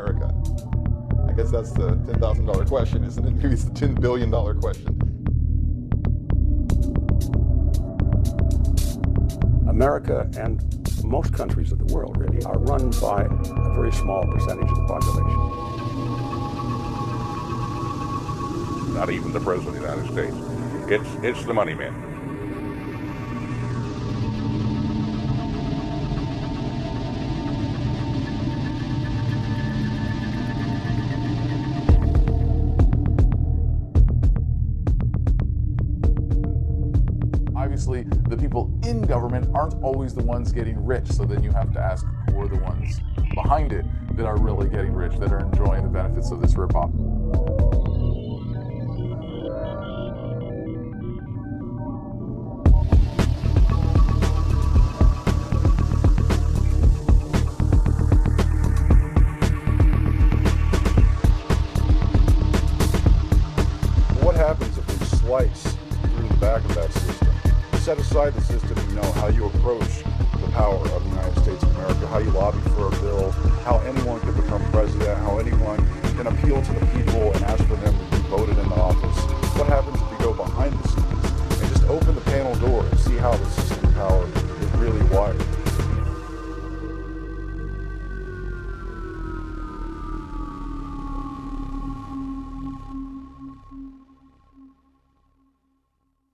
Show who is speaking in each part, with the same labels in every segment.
Speaker 1: America? I guess that's the $10,000 question, isn't it? Maybe it's the $10 billion question.
Speaker 2: America and most countries of the world really are run by a very small percentage of the population.
Speaker 3: Not even the President of the United States. It's the money man.
Speaker 4: Obviously, the people in government aren't always the ones getting rich, so then you have to ask who are the ones behind it that are really getting rich, that are enjoying the benefits of this ripoff.
Speaker 5: What happens if we slice through the back of that system? Set aside the system, you know, how you approach the power of the United States of America, how you lobby for a bill, how anyone can become president, how anyone can appeal to the people and ask for them to be voted into office. What happens if we go behind the scenes and just open the panel door and see how the system of power is really wired?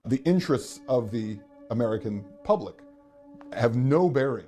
Speaker 1: The interests of the American public have no bearing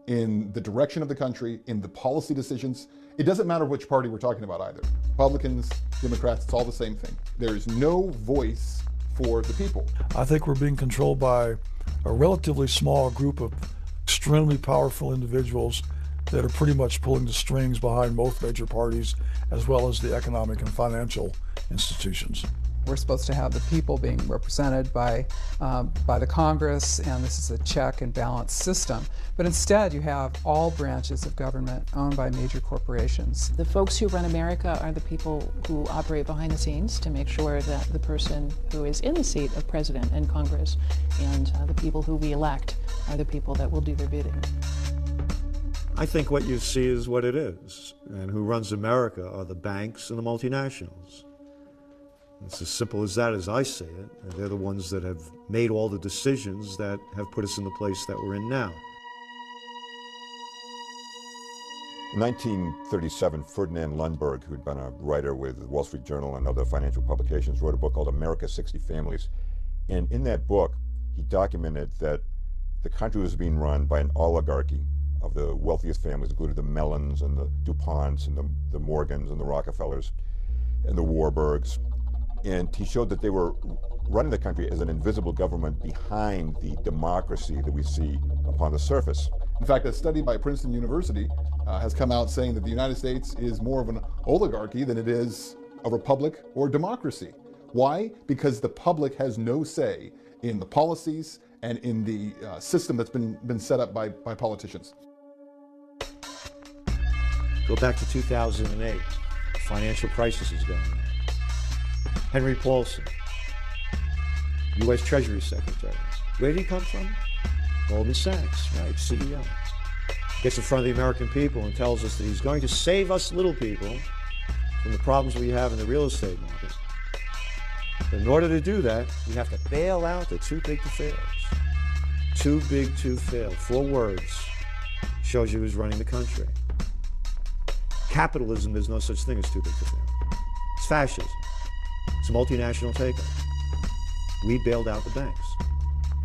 Speaker 1: in the direction of the country, in the policy decisions. It doesn't matter which party we're talking about either. Republicans, Democrats, it's all the same thing. There is no voice for the people.
Speaker 6: I think we're being controlled by a relatively small group of extremely powerful individuals that are pretty much pulling the strings behind both major parties, as well as the economic and financial institutions.
Speaker 7: We're supposed to have the people being represented by the Congress, and this is a check and balance system. But instead, you have all branches of government owned by major corporations.
Speaker 8: The folks who run America are the people who operate behind the scenes to make sure that the person who is in the seat of president and Congress and the people who we elect are the people that will do their bidding.
Speaker 9: I think what you see is what it is, and who runs America are the banks and the multinationals. It's as simple as that as I see it. And they're the ones that have made all the decisions that have put us in the place that we're in now.
Speaker 10: In 1937, Ferdinand Lundberg, who'd been a writer with the Wall Street Journal and other financial publications, wrote a book called America's 60 Families. And in that book, he documented that the country was being run by an oligarchy of the wealthiest families, including the Mellons and the DuPonts and the Morgans and the Rockefellers and the Warburgs. And he showed that they were running the country as an invisible government behind the democracy that we see upon the surface.
Speaker 1: In fact, a study by Princeton University has come out saying that the United States is more of an oligarchy than it is a republic or democracy. Why? Because the public has no say in the policies and in the system that's been set up by politicians.
Speaker 9: Go back to 2008. The financial crisis is going on. Henry Paulson, U.S. Treasury Secretary. Where did he come from? Goldman Sachs, right, CEO. Gets in front of the American people and tells us that he's going to save us little people from the problems we have in the real estate market. But in order to do that, we have to bail out the too big to fails. Too big to fail. 4 words. Shows you who's running the country. Capitalism, there's no such thing as too big to fail. It's fascism. It's a multinational takeover. We bailed out the banks.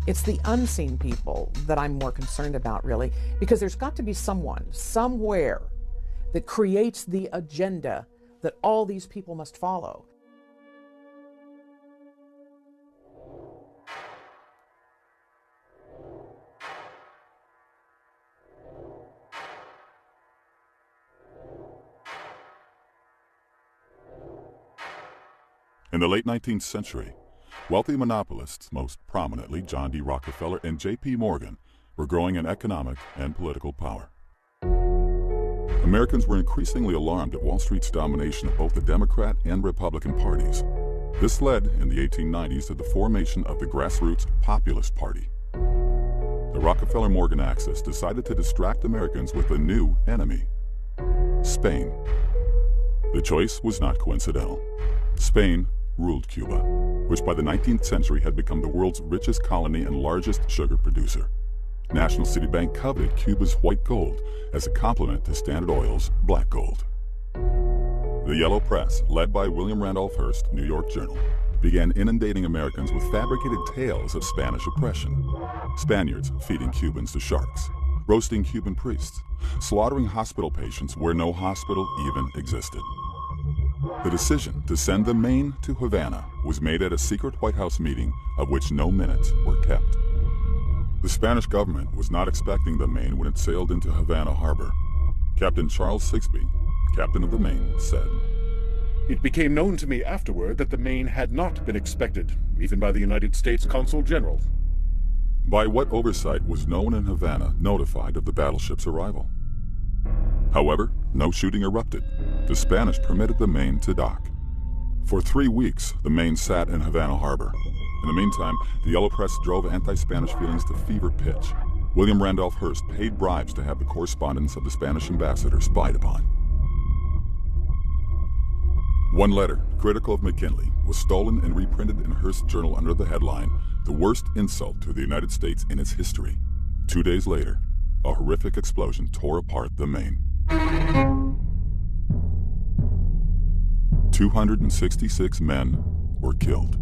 Speaker 11: It's the unseen people that I'm more concerned about, really, because there's got to be someone, somewhere, that creates the agenda that all these people must follow.
Speaker 12: In the late 19th century, wealthy monopolists, most prominently John D. Rockefeller and J.P. Morgan, were growing in economic and political power. Americans were increasingly alarmed at Wall Street's domination of both the Democrat and Republican parties. This led, in the 1890s, to the formation of the grassroots Populist Party. The Rockefeller-Morgan axis decided to distract Americans with a new enemy, Spain. The choice was not coincidental. Spain ruled Cuba, which by the 19th century had become the world's richest colony and largest sugar producer. National City Bank coveted Cuba's white gold as a complement to Standard Oil's black gold. The Yellow Press, led by William Randolph Hearst, New York Journal, began inundating Americans with fabricated tales of Spanish oppression. Spaniards feeding Cubans to sharks, roasting Cuban priests, slaughtering hospital patients where no hospital even existed. The decision to send the Maine to Havana was made at a secret White House meeting of which no minutes were kept. The Spanish government was not expecting the Maine when it sailed into Havana Harbor. Captain Charles Sigsbee, captain of the Maine, said,
Speaker 13: "It became known to me afterward that the Maine had not been expected, even by the United States Consul General."
Speaker 12: By what oversight was no one in Havana notified of the battleship's arrival? However, no shooting erupted. The Spanish permitted the Maine to dock. For 3 weeks, the Maine sat in Havana Harbor. In the meantime, the Yellow Press drove anti-Spanish feelings to fever pitch. William Randolph Hearst paid bribes to have the correspondence of the Spanish ambassador spied upon. One letter, critical of McKinley, was stolen and reprinted in Hearst's journal under the headline, "The Worst Insult to the United States in Its History." 2 days later, a horrific explosion tore apart the Maine. 266 men were killed.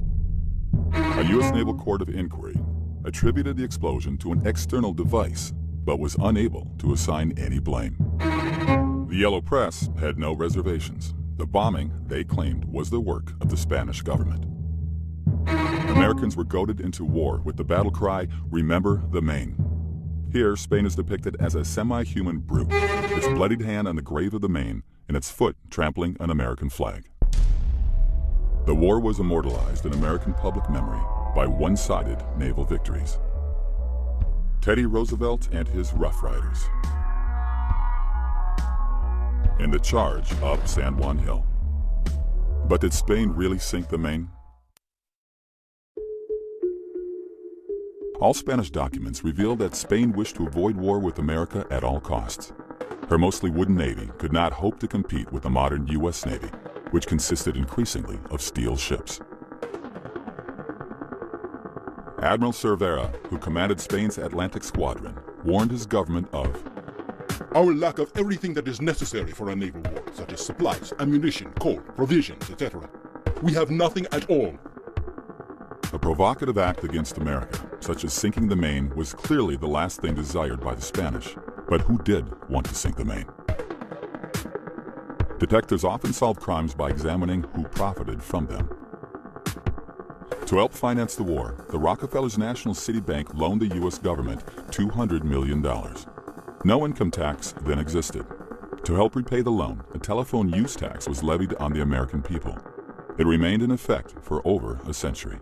Speaker 12: A U.S. Naval Court of Inquiry attributed the explosion to an external device, but was unable to assign any blame. The Yellow Press had no reservations. The bombing, they claimed, was the work of the Spanish government. Americans were goaded into war with the battle cry, "Remember the Maine." Here, Spain is depicted as a semi-human brute, its bloodied hand on the grave of the Maine, and its foot trampling an American flag. The war was immortalized in American public memory by one-sided naval victories. Teddy Roosevelt and his Rough Riders. In the charge up San Juan Hill. But did Spain really sink the Maine? All Spanish documents reveal that Spain wished to avoid war with America at all costs. Her mostly wooden navy could not hope to compete with the modern U.S. Navy, which consisted increasingly of steel ships. Admiral Cervera, who commanded Spain's Atlantic Squadron, warned his government of
Speaker 14: our lack of everything that is necessary for a naval war, such as supplies, ammunition, coal, provisions, etc. We have nothing at all.
Speaker 12: A provocative act against America, such as sinking the Maine, was clearly the last thing desired by the Spanish. But who did want to sink the Maine? Detectives often solve crimes by examining who profited from them. To help finance the war, the Rockefellers' National City Bank loaned the U.S. government $200 million. No income tax then existed. To help repay the loan, a telephone use tax was levied on the American people. It remained in effect for over a century.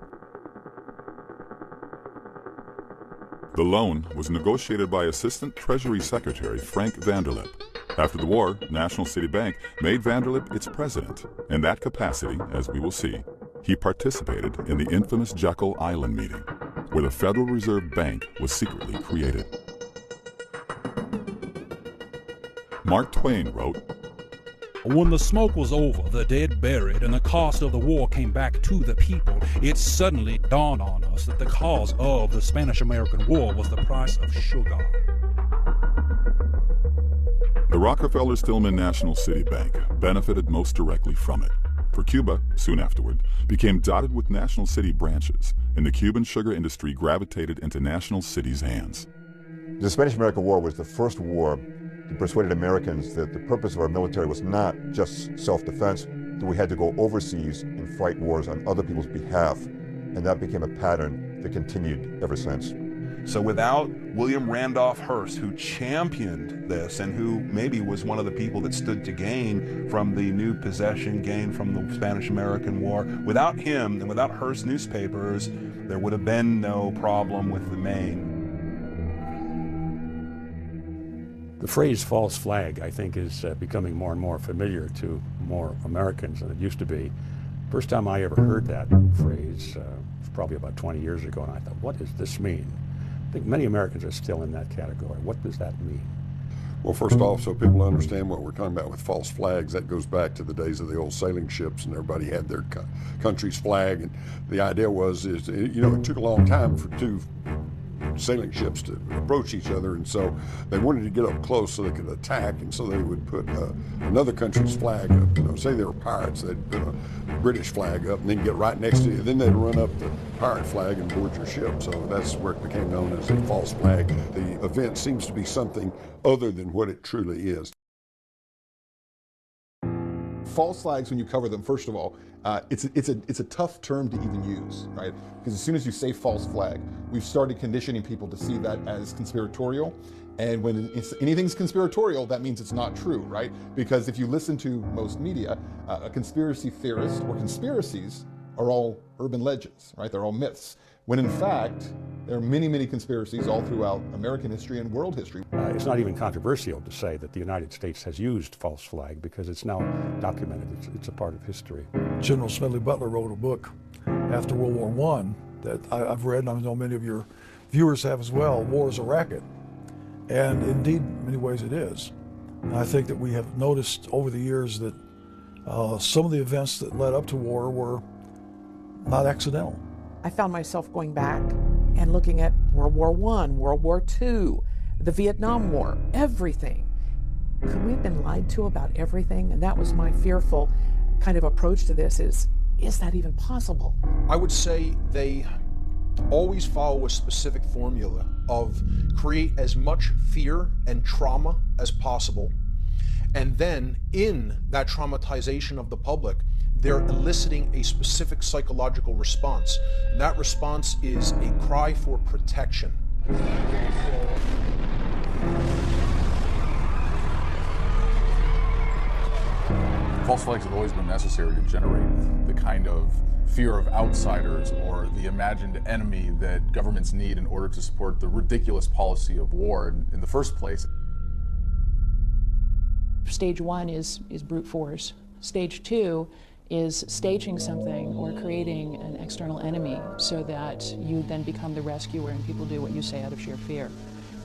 Speaker 12: The loan was negotiated by Assistant Treasury Secretary Frank Vanderlip. After the war, National City Bank made Vanderlip its president. In that capacity, as we will see, he participated in the infamous Jekyll Island meeting, where the Federal Reserve Bank was secretly created. Mark Twain wrote,
Speaker 15: "When the smoke was over, the dead buried, and the cost of the war came back to the people, it suddenly dawned on us that the cause of the Spanish-American War was the price of sugar."
Speaker 12: The Rockefeller-Stillman National City Bank benefited most directly from it. For Cuba, soon afterward, became dotted with National City branches, and the Cuban sugar industry gravitated into National City's hands.
Speaker 10: The Spanish-American War was the first war that persuaded Americans that the purpose of our military was not just self-defense, that we had to go overseas and fight wars on other people's behalf, and that became a pattern that continued ever since.
Speaker 16: So without William Randolph Hearst, who championed this and who maybe was one of the people that stood to gain from the new possession gain from the Spanish-American War, without him and without Hearst newspapers, there would have been no problem with the Maine.
Speaker 2: The phrase false flag, I think, is becoming more and more familiar to more Americans than it used to be. First time I ever heard that phrase was probably about 20 years ago, and I thought, what does this mean? I think many Americans are still in that category. What does that mean?
Speaker 17: Well, first off, so people understand what we're talking about with false flags, that goes back to the days of the old sailing ships, and everybody had their country's flag. And the idea it took a long time for two sailing ships to approach each other, and so they wanted to get up close so they could attack, and so they would put another country's flag up. Say they were pirates, they'd put a British flag up and then get right next to you. Then they'd run up the pirate flag and board your ship. So that's where it became known as a false flag. The event seems to be something other than what it truly is.
Speaker 1: False flags, when you cover them, first of all, it's a tough term to even use, right? Because as soon as you say false flag, we've started conditioning people to see that as conspiratorial. And when anything's conspiratorial, that means it's not true, right? Because if you listen to most media, a conspiracy theorist or conspiracies are all urban legends, right? They're all myths. When in fact, there are many, many conspiracies all throughout American history and world history.
Speaker 2: It's not even controversial to say that the United States has used false flag because it's now documented. It's a part of history.
Speaker 6: General Smedley Butler wrote a book after World War I that I've read, and I know many of your viewers have as well, War is a Racket. And indeed, in many ways it is. And I think that we have noticed over the years that some of the events that led up to war were not accidental.
Speaker 11: I found myself going back and looking at World War I, World War II, the Vietnam War, everything. Could we have been lied to about everything? And that was my fearful kind of approach to this is that even possible?
Speaker 18: I would say they always follow a specific formula of create as much fear and trauma as possible. And then in that traumatization of the public, they're eliciting a specific psychological response. And that response is a cry for protection.
Speaker 4: False flags have always been necessary to generate the kind of fear of outsiders or the imagined enemy that governments need in order to support the ridiculous policy of war in the first place.
Speaker 8: Stage one is brute force. Stage two is staging something or creating an external enemy so that you then become the rescuer and people do what you say out of sheer fear.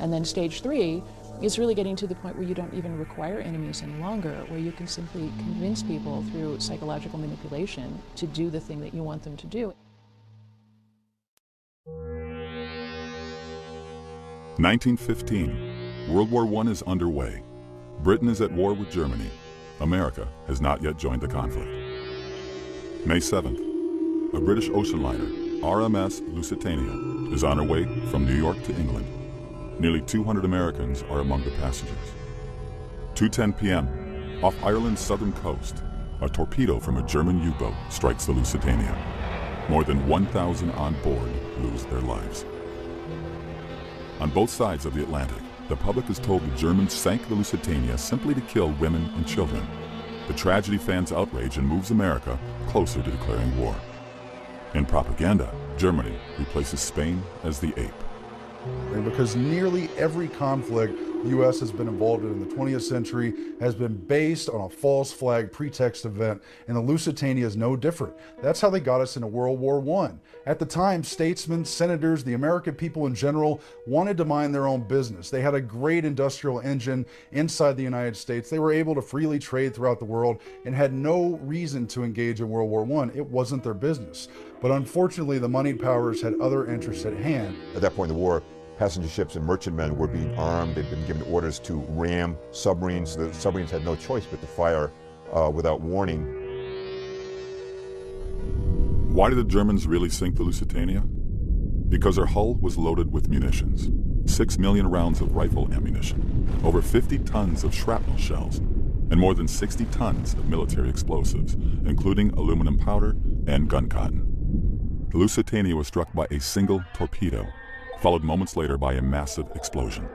Speaker 8: And then stage three is really getting to the point where you don't even require enemies any longer, where you can simply convince people through psychological manipulation to do the thing that you want them to do.
Speaker 12: 1915. World War I is underway. Britain is at war with Germany. America has not yet joined the conflict. May 7th. A British ocean liner, RMS Lusitania, is on her way from New York to England. Nearly 200 Americans are among the passengers. 2:10 p.m. Off Ireland's southern coast, a torpedo from a German U-boat strikes the Lusitania. More than 1,000 on board lose their lives. On both sides of the Atlantic, the public is told the Germans sank the Lusitania simply to kill women and children. The tragedy fans outrage and moves America closer to declaring war. In propaganda, Germany replaces Spain as the ape.
Speaker 5: Because nearly every conflict the U.S. has been involved in the 20th century has been based on a false flag pretext event, and the Lusitania is no different. That's how they got us into World War I. At the time, statesmen, senators, the American people in general wanted to mind their own business. They had a great industrial engine inside the United States. They were able to freely trade throughout the world and had no reason to engage in World War I. It wasn't their business. But unfortunately, the moneyed powers had other interests at hand.
Speaker 10: At that point in the war, passenger ships and merchantmen were being armed. They'd been given orders to ram submarines. The submarines had no choice but to fire without warning.
Speaker 12: Why did the Germans really sink the Lusitania? Because her hull was loaded with munitions. 6 million rounds of rifle ammunition, over 50 tons of shrapnel shells, and more than 60 tons of military explosives, including aluminum powder and gun cotton. The Lusitania was struck by a single torpedo, followed moments later by a massive explosion.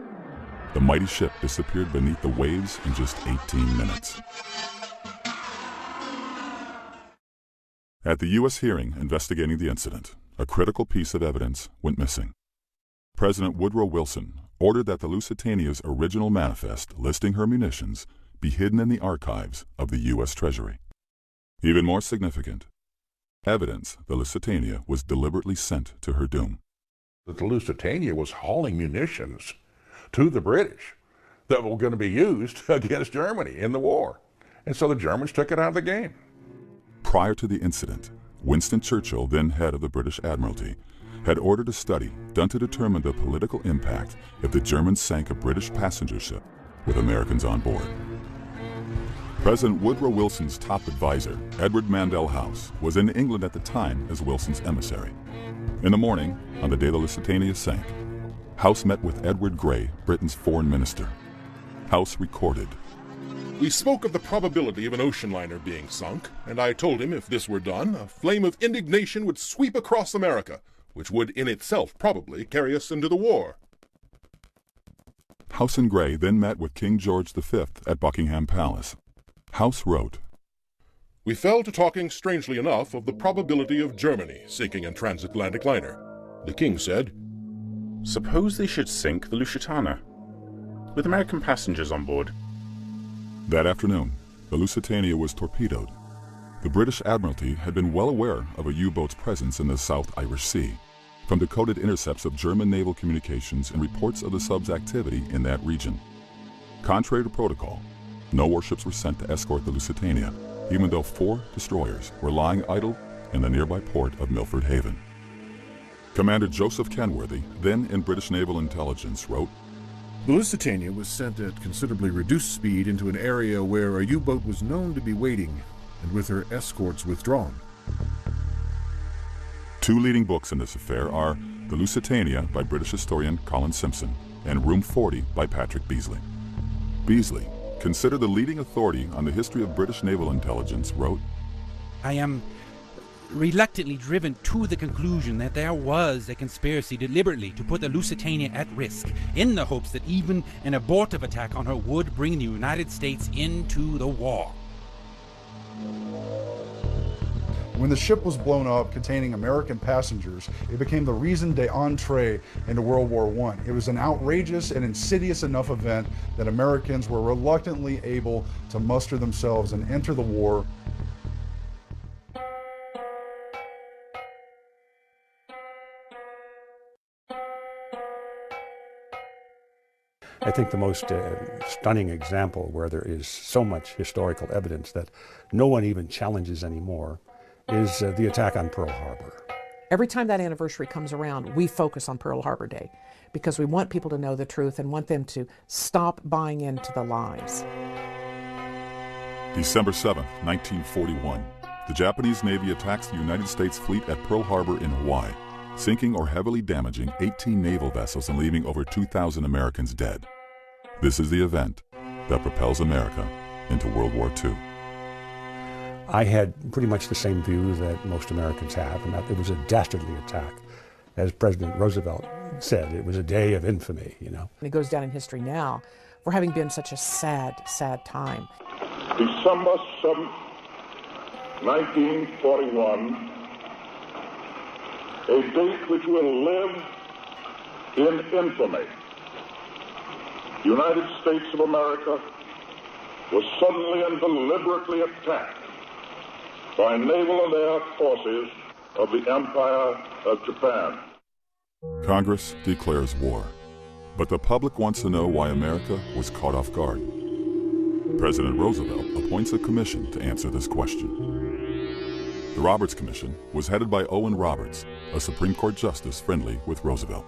Speaker 12: The mighty ship disappeared beneath the waves in just 18 minutes. At the U.S. hearing investigating the incident, a critical piece of evidence went missing. President Woodrow Wilson ordered that the Lusitania's original manifest listing her munitions be hidden in the archives of the U.S. Treasury. Even more significant, evidence the Lusitania was deliberately sent to her doom.
Speaker 3: That the Lusitania was hauling munitions to the British. that were going to be used against Germany in the war. And so the Germans took it out of the game.
Speaker 12: Prior to the incident, Winston Churchill, then head of the British Admiralty, had ordered a study done to determine the political impact if the Germans sank a British passenger ship with Americans on board. President Woodrow Wilson's top advisor, Edward Mandell House, was in England at the time as Wilson's emissary. In the morning, on the day the Lusitania sank, House met with Edward Grey, Britain's foreign minister. House recorded,
Speaker 14: "We spoke of the probability of an ocean liner being sunk, and I told him if this were done, a flame of indignation would sweep across America, which would in itself probably carry us into the war."
Speaker 12: House and Grey then met with King George V at Buckingham Palace. House wrote,
Speaker 14: "We fell to talking, strangely enough, of the probability of Germany sinking a transatlantic liner. The king said,
Speaker 19: 'Suppose they should sink the Lusitania, with American passengers on board.'"
Speaker 12: That afternoon, the Lusitania was torpedoed. The British Admiralty had been well aware of a U-boat's presence in the South Irish Sea, from decoded intercepts of German naval communications and reports of the sub's activity in that region. Contrary to protocol, no warships were sent to escort the Lusitania, even though 4 destroyers were lying idle in the nearby port of Milford Haven. Commander Joseph Kenworthy, then in British Naval Intelligence, wrote,
Speaker 13: "The Lusitania was sent at considerably reduced speed into an area where a U-boat was known to be waiting, and with her escorts withdrawn."
Speaker 12: 2 leading books in this affair are The Lusitania by British historian Colin Simpson and Room 40 by Patrick Beasley. Beasley, considered the leading authority on the history of British naval intelligence, wrote,
Speaker 20: "I am reluctantly driven to the conclusion that there was a conspiracy deliberately to put the Lusitania at risk, in the hopes that even an abortive attack on her would bring the United States into the war."
Speaker 5: When the ship was blown up containing American passengers, it became the raison d'entrée into World War I. It was an outrageous and insidious enough event that Americans were reluctantly able to muster themselves and enter the war.
Speaker 2: I think the most stunning example where there is so much historical evidence that no one even challenges anymore is the attack on Pearl Harbor.
Speaker 11: Every time that anniversary comes around, we focus on Pearl Harbor Day because we want people to know the truth and want them to stop buying into the lies.
Speaker 12: December 7th, 1941, the Japanese Navy attacks the United States fleet at Pearl Harbor in Hawaii, sinking or heavily damaging 18 naval vessels and leaving over 2,000 Americans dead. This is the event that propels America into World War II.
Speaker 2: I had pretty much the same view that most Americans have, and that it was a dastardly attack. As President Roosevelt said, it was a day of infamy, you know.
Speaker 11: It goes down in history now for having been such a sad, sad time.
Speaker 21: December 7th, 1941, a date which will live in infamy. The United States of America was suddenly and deliberately attacked by naval and air forces of the Empire of Japan.
Speaker 12: Congress declares war, but the public wants to know why America was caught off guard. President Roosevelt appoints a commission to answer this question. The Roberts Commission was headed by Owen Roberts, a Supreme Court justice friendly with Roosevelt.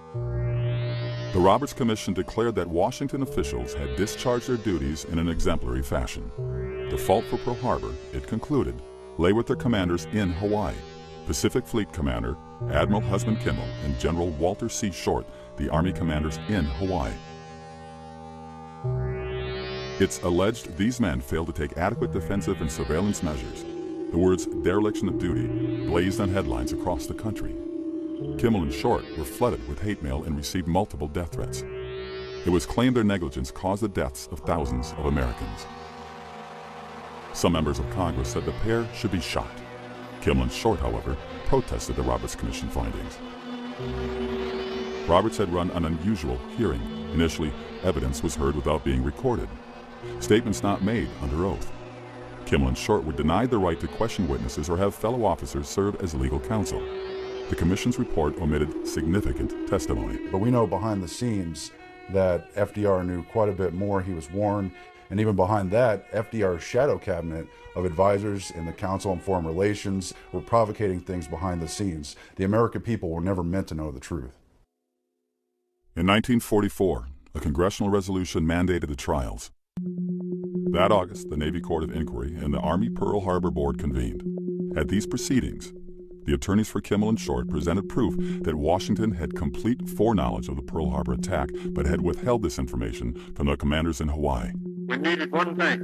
Speaker 12: The Roberts Commission declared that Washington officials had discharged their duties in an exemplary fashion. The fault for Pearl Harbor, it concluded, lay with their commanders in Hawaii, Pacific Fleet Commander Admiral Husband Kimmel and General Walter C. Short, the Army commanders in Hawaii. It's alleged these men failed to take adequate defensive and surveillance measures. The words dereliction of duty blazed on headlines across the country. Kimmel and Short were flooded with hate mail and received multiple death threats. It was claimed their negligence caused the deaths of thousands of Americans. Some members of Congress said the pair should be shot. Kimmel and Short, however, protested the Roberts Commission findings. Roberts had run an unusual hearing. Initially, evidence was heard without being recorded. Statements not made under oath. Kimmel and Short were denied the right to question witnesses or have fellow officers serve as legal counsel. The Commission's report omitted significant testimony.
Speaker 5: But we know behind the scenes that FDR knew quite a bit more. He was warned. And even behind that, FDR's shadow cabinet of advisors in the Council on Foreign Relations were provocating things behind the scenes. The American people were never meant to know the truth.
Speaker 12: In 1944, a congressional resolution mandated the trials. That August, the Navy Court of Inquiry and the Army Pearl Harbor Board convened. At these proceedings, the attorneys for Kimmel and Short presented proof that Washington had complete foreknowledge of the Pearl Harbor attack, but had withheld this information from the commanders in Hawaii.
Speaker 7: We needed one thing,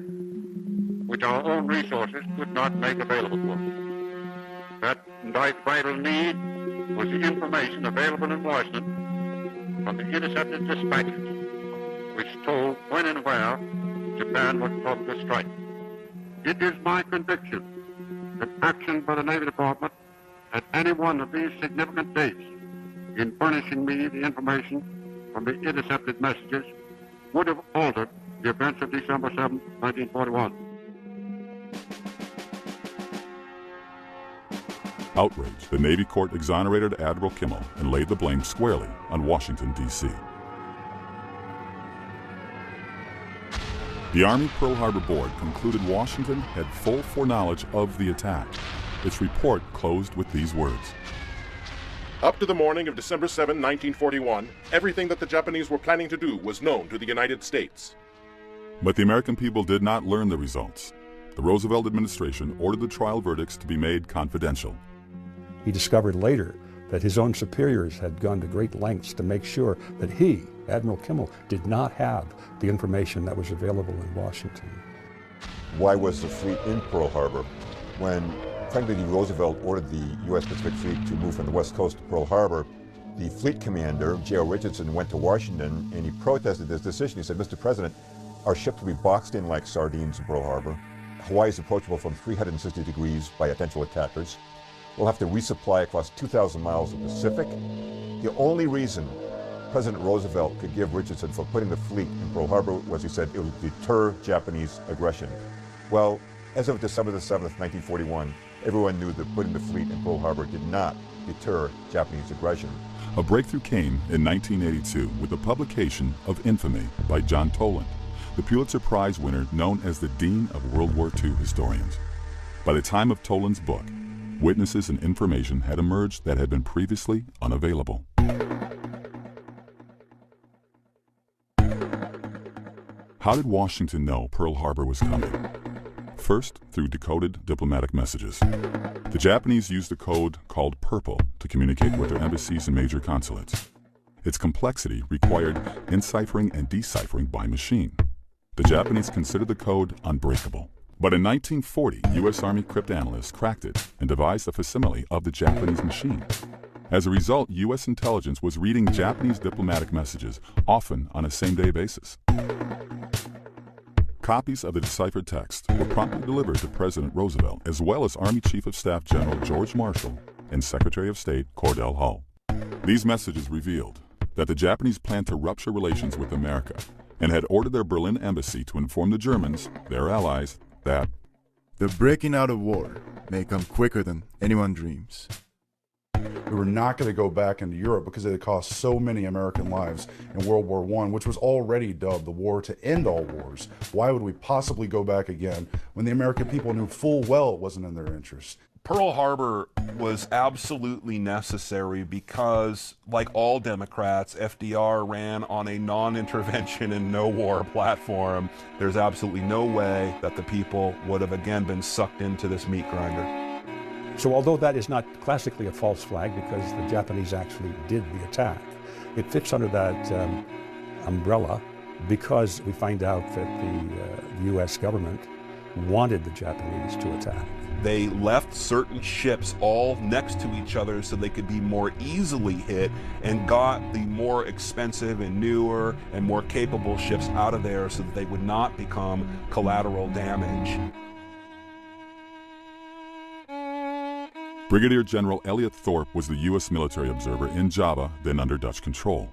Speaker 7: which our own resources could not make available to us. That vital need was the information available in Washington from the intercepted dispatches, which told when and where Japan would probably strike. It is my conviction that action by the Navy Department at any one of these significant dates in furnishing me the information from the intercepted messages would have altered the events of December 7, 1941.
Speaker 12: Outraged, the Navy court exonerated Admiral Kimmel and laid the blame squarely on Washington, D.C. The Army Pearl Harbor Board concluded Washington had full foreknowledge of the attack. Its report closed with these words.
Speaker 14: Up to the morning of December 7, 1941, everything that the Japanese were planning to do was known to the United States.
Speaker 12: But the American people did not learn the results. The Roosevelt administration ordered the trial verdicts to be made confidential.
Speaker 2: He discovered later that his own superiors had gone to great lengths to make sure that he, Admiral Kimmel, did not have the information that was available in Washington.
Speaker 10: Why was the fleet in Pearl Harbor when Franklin D. Roosevelt ordered the U.S. Pacific Fleet to move from the west coast to Pearl Harbor? The fleet commander, J.O. Richardson, went to Washington and he protested this decision. He said, Mr. President, our ships will be boxed in like sardines in Pearl Harbor. Hawaii is approachable from 360 degrees by potential attackers. We'll have to resupply across 2,000 miles of Pacific. The only reason President Roosevelt could give Richardson for putting the fleet in Pearl Harbor was, he said, it would deter Japanese aggression. Well, as of December the 7th, 1941, everyone knew that putting the fleet in Pearl Harbor did not deter Japanese aggression.
Speaker 12: A breakthrough came in 1982 with the publication of Infamy by John Toland, the Pulitzer Prize winner known as the Dean of World War II historians. By the time of Toland's book, witnesses and information had emerged that had been previously unavailable. How did Washington know Pearl Harbor was coming? First, through decoded diplomatic messages. The Japanese used a code called Purple to communicate with their embassies and major consulates. Its complexity required enciphering and deciphering by machine. The Japanese considered the code unbreakable. But in 1940, U.S. Army cryptanalysts cracked it and devised a facsimile of the Japanese machine. As a result, U.S. intelligence was reading Japanese diplomatic messages, often on a same-day basis. Copies of the deciphered text were promptly delivered to President Roosevelt, as well as Army Chief of Staff General George Marshall and Secretary of State Cordell Hull. These messages revealed that the Japanese planned to rupture relations with America and had ordered their Berlin embassy to inform the Germans, their allies, that
Speaker 22: the breaking out of war may come quicker than anyone dreams.
Speaker 5: We were not going to go back into Europe because it had cost so many American lives in World War I, which was already dubbed the war to end all wars. Why would we possibly go back again when the American people knew full well it wasn't in their interest?
Speaker 16: Pearl Harbor was absolutely necessary because, like all Democrats, FDR ran on a non-intervention and no-war platform. There's absolutely no way that the people would have again been sucked into this meat grinder.
Speaker 2: So although that is not classically a false flag because the Japanese actually did the attack, it fits under that umbrella because we find out that the U.S. government wanted the Japanese to attack.
Speaker 16: They left certain ships all next to each other so they could be more easily hit and got the more expensive and newer and more capable ships out of there so that they would not become collateral damage.
Speaker 12: Brigadier General Elliot Thorpe was the U.S. military observer in Java, then under Dutch control.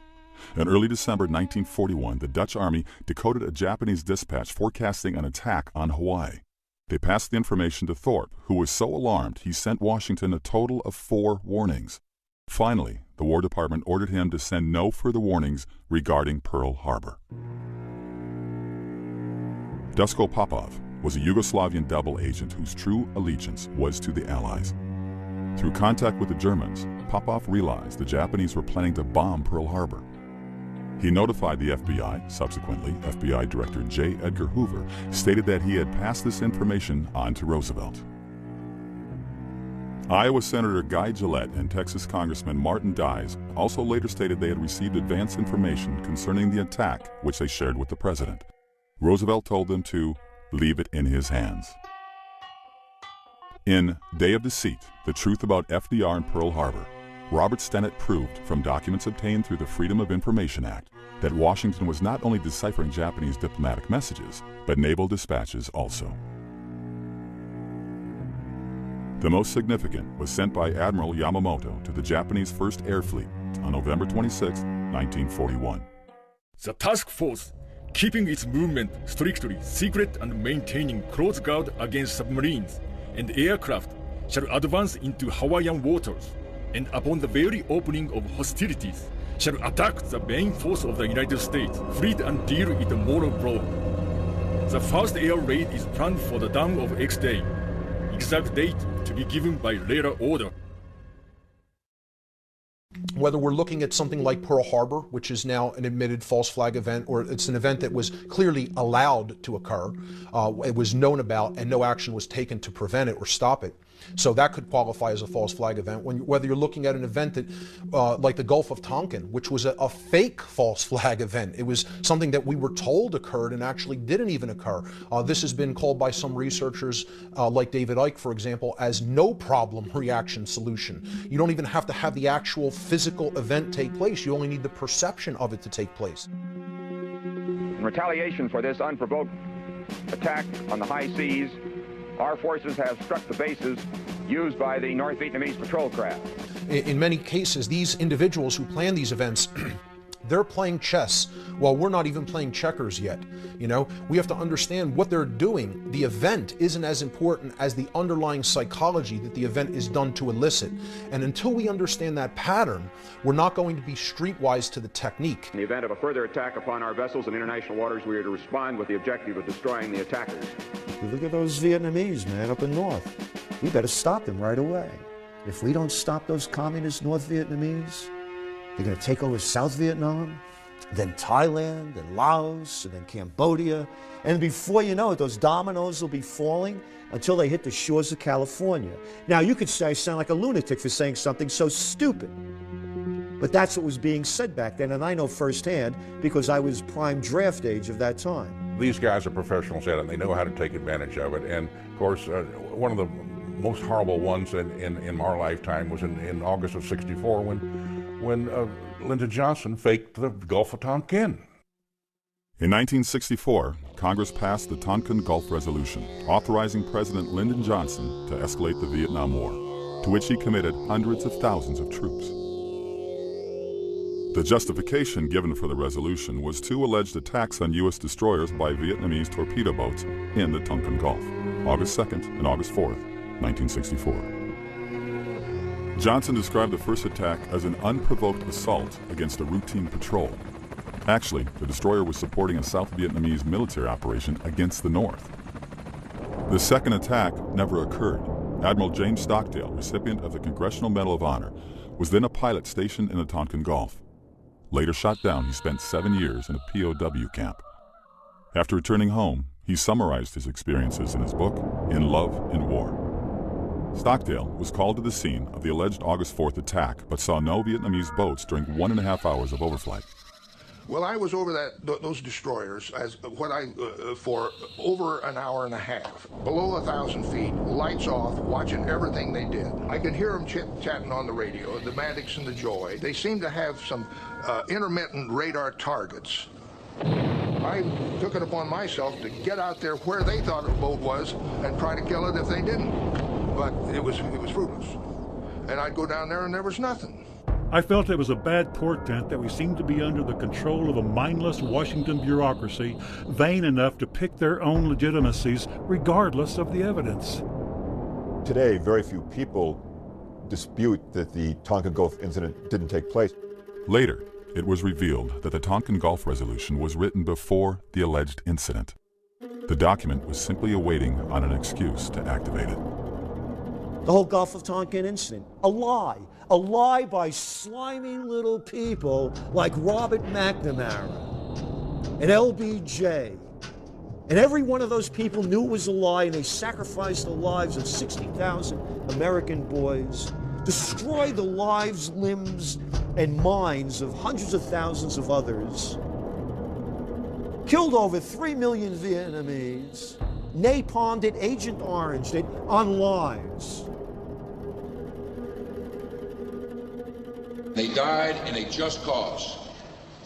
Speaker 12: In early December 1941, the Dutch Army decoded a Japanese dispatch forecasting an attack on Hawaii. They passed the information to Thorpe, who was so alarmed he sent Washington a total of 4 warnings. Finally, the War Department ordered him to send no further warnings regarding Pearl Harbor. Duško Popov was a Yugoslavian double agent whose true allegiance was to the Allies. Through contact with the Germans, Popov realized the Japanese were planning to bomb Pearl Harbor. He notified the FBI. Subsequently, FBI Director J. Edgar Hoover stated that he had passed this information on to Roosevelt. Iowa Senator Guy Gillette and Texas Congressman Martin Dies also later stated they had received advance information concerning the attack, which they shared with the president. Roosevelt told them to leave it in his hands. In Day of Deceit, The Truth About FDR and Pearl Harbor, Robert Stennett proved from documents obtained through the Freedom of Information Act that Washington was not only deciphering Japanese diplomatic messages, but naval dispatches also. The most significant was sent by Admiral Yamamoto to the Japanese First Air Fleet on November 26, 1941.
Speaker 9: The task force, keeping its movement strictly secret and maintaining close guard against submarines and aircraft, shall advance into Hawaiian waters, and upon the very opening of hostilities, shall attack the main force of the United States fleet and deal it a mortal blow. The first air raid is planned for the dawn of X day. Exact date to be given by later order.
Speaker 18: Whether we're looking at something like Pearl Harbor, which is now an admitted false flag event, or it's an event that was clearly allowed to occur, it was known about, and no action was taken to prevent it or stop it. So that could qualify as a false flag event. Whether you're looking at an event that, like the Gulf of Tonkin, which was a fake false flag event. It was something that we were told occurred and actually didn't even occur. This has been called by some researchers, like David Icke, for example, as no problem reaction solution. You don't even have to have the actual physical event take place. You only need the perception of it to take place.
Speaker 15: In retaliation for this unprovoked attack on the high seas, our forces have struck the bases used by the North Vietnamese patrol craft.
Speaker 18: In many cases, these individuals who plan these events, they're playing chess while we're not even playing checkers yet. You know, we have to understand what they're doing. The event isn't as important as the underlying psychology that the event is done to elicit. And until we understand that pattern, we're not going to be streetwise to the technique.
Speaker 15: In the event of a further attack upon our vessels in international waters, we are to respond with the objective of destroying the attackers.
Speaker 23: Look at those Vietnamese, man, up in north. We better stop them right away. If we don't stop those communist North Vietnamese, they're going to take over South Vietnam, then Thailand, then Laos, and then Cambodia. And before you know it, those dominoes will be falling until they hit the shores of California. Now, you could say I sound like a lunatic for saying something so stupid. But that's what was being said back then, and I know firsthand because I was prime draft age of that time.
Speaker 3: These guys are professionals at it, and they know how to take advantage of it. And, of course, one of the most horrible ones in our lifetime was in August of '64 when Lyndon Johnson faked the Gulf of Tonkin.
Speaker 12: In 1964, Congress passed the Tonkin Gulf Resolution, authorizing President Lyndon Johnson to escalate the Vietnam War, to which he committed hundreds of thousands of troops. The justification given for the resolution was two alleged attacks on U.S. destroyers by Vietnamese torpedo boats in the Tonkin Gulf, August 2nd and August 4th, 1964. Johnson described the first attack as an unprovoked assault against a routine patrol. Actually, the destroyer was supporting a South Vietnamese military operation against the North. The second attack never occurred. Admiral James Stockdale, recipient of the Congressional Medal of Honor, was then a pilot stationed in the Tonkin Gulf. Later shot down, he spent 7 years in a POW camp. After returning home, he summarized his experiences in his book, In Love in War. Stockdale was called to the scene of the alleged August 4th attack, but saw no Vietnamese boats during 1.5 hours of overflight.
Speaker 24: Well, I was over those destroyers for over an hour and a half, below 1,000 feet, lights off, watching everything they did. I could hear them chit-chatting on the radio, the Maddox and the Joy. They seemed to have some intermittent radar targets. I took it upon myself to get out there where they thought a boat was and try to kill it if they didn't. But it was fruitless. And I'd go down there and there was nothing.
Speaker 25: I felt it was a bad portent that we seemed to be under the control of a mindless Washington bureaucracy, vain enough to pick their own legitimacies regardless of the evidence.
Speaker 10: Today, very few people dispute that the Tonkin Gulf incident didn't take place.
Speaker 12: Later, it was revealed that the Tonkin Gulf Resolution was written before the alleged incident. The document was simply awaiting on an excuse to activate it.
Speaker 23: The whole Gulf of Tonkin incident, a lie by slimy little people like Robert McNamara and LBJ. And every one of those people knew it was a lie, and they sacrificed the lives of 60,000 American boys, destroyed the lives, limbs, and minds of hundreds of thousands of others, killed over 3 million Vietnamese, napalmed it, Agent Orange it on lies.
Speaker 1: They died in a just cause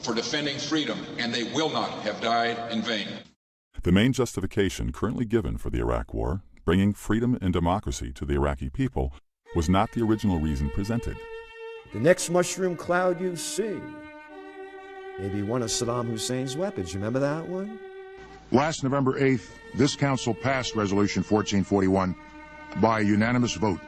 Speaker 1: for defending freedom, and they will not have died in vain.
Speaker 12: The main justification currently given for the Iraq War, bringing freedom and democracy to the Iraqi people, was not the original reason presented.
Speaker 23: The next mushroom cloud you see, maybe one of Saddam Hussein's weapons. You remember that one?
Speaker 21: Last November 8th, this council passed Resolution 1441 by a unanimous vote.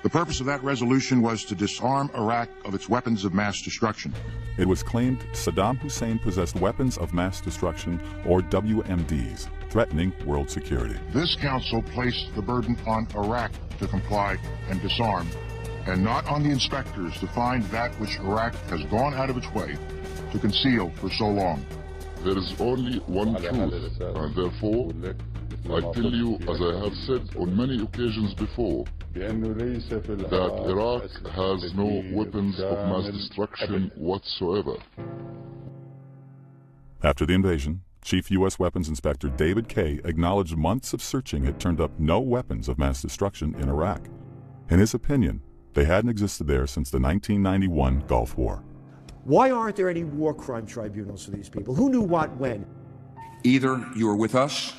Speaker 21: The purpose of that resolution was to disarm Iraq of its weapons of mass destruction.
Speaker 12: It was claimed Saddam Hussein possessed weapons of mass destruction, or WMDs, threatening world security.
Speaker 21: This council placed the burden on Iraq to comply and disarm, and not on the inspectors to find that which Iraq has gone out of its way to conceal for so long.
Speaker 4: There is only one truth, and therefore, I tell you, as I have said on many occasions before, that Iraq has no weapons of mass destruction whatsoever.
Speaker 12: After the invasion, Chief U.S. Weapons Inspector David Kay acknowledged months of searching had turned up no weapons of mass destruction in Iraq. In his opinion, they hadn't existed there since the 1991 Gulf War.
Speaker 23: Why aren't there any war crime tribunals for these people? Who knew what when?
Speaker 1: Either you are with us,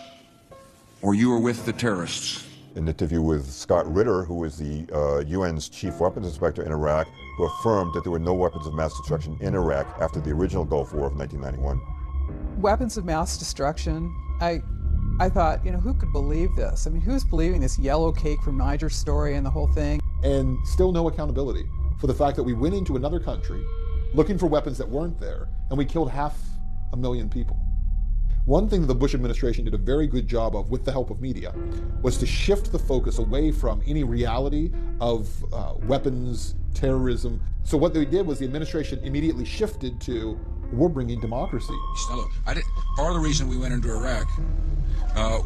Speaker 1: or you are with the terrorists.
Speaker 10: An interview with Scott Ritter, who was the UN's chief weapons inspector in Iraq, who affirmed that there were no weapons of mass destruction in Iraq after the original Gulf War of 1991.
Speaker 6: Weapons of mass destruction, I thought, who could believe this? I mean, who's believing this yellow cake from Niger story and the whole thing?
Speaker 8: And still no accountability for the fact that we went into another country looking for weapons that weren't there, and we killed 500,000 people. One thing the Bush administration did a very good job of, with the help of media, was to shift the focus away from any reality of weapons, terrorism. So what they did was the administration immediately shifted to, we're bringing democracy.
Speaker 1: Now look, part of the reason we went into Iraq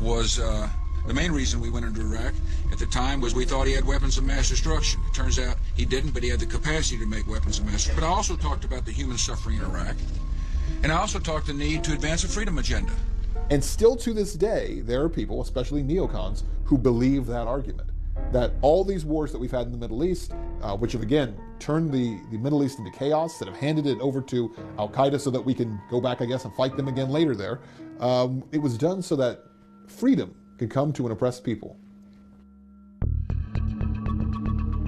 Speaker 1: was the main reason we went into Iraq at the time was we thought he had weapons of mass destruction. It turns out he didn't, but he had the capacity to make weapons of mass destruction. But I also talked about the human suffering in Iraq. And I also talked the need to advance a freedom agenda.
Speaker 8: And still to this day, there are people, especially neocons, who believe that argument. That all these wars that we've had in the Middle East, which have again turned the Middle East into chaos, that have handed it over to Al-Qaeda so that we can go back, I guess, and fight them again later there, it was done so that freedom could come to an oppressed people.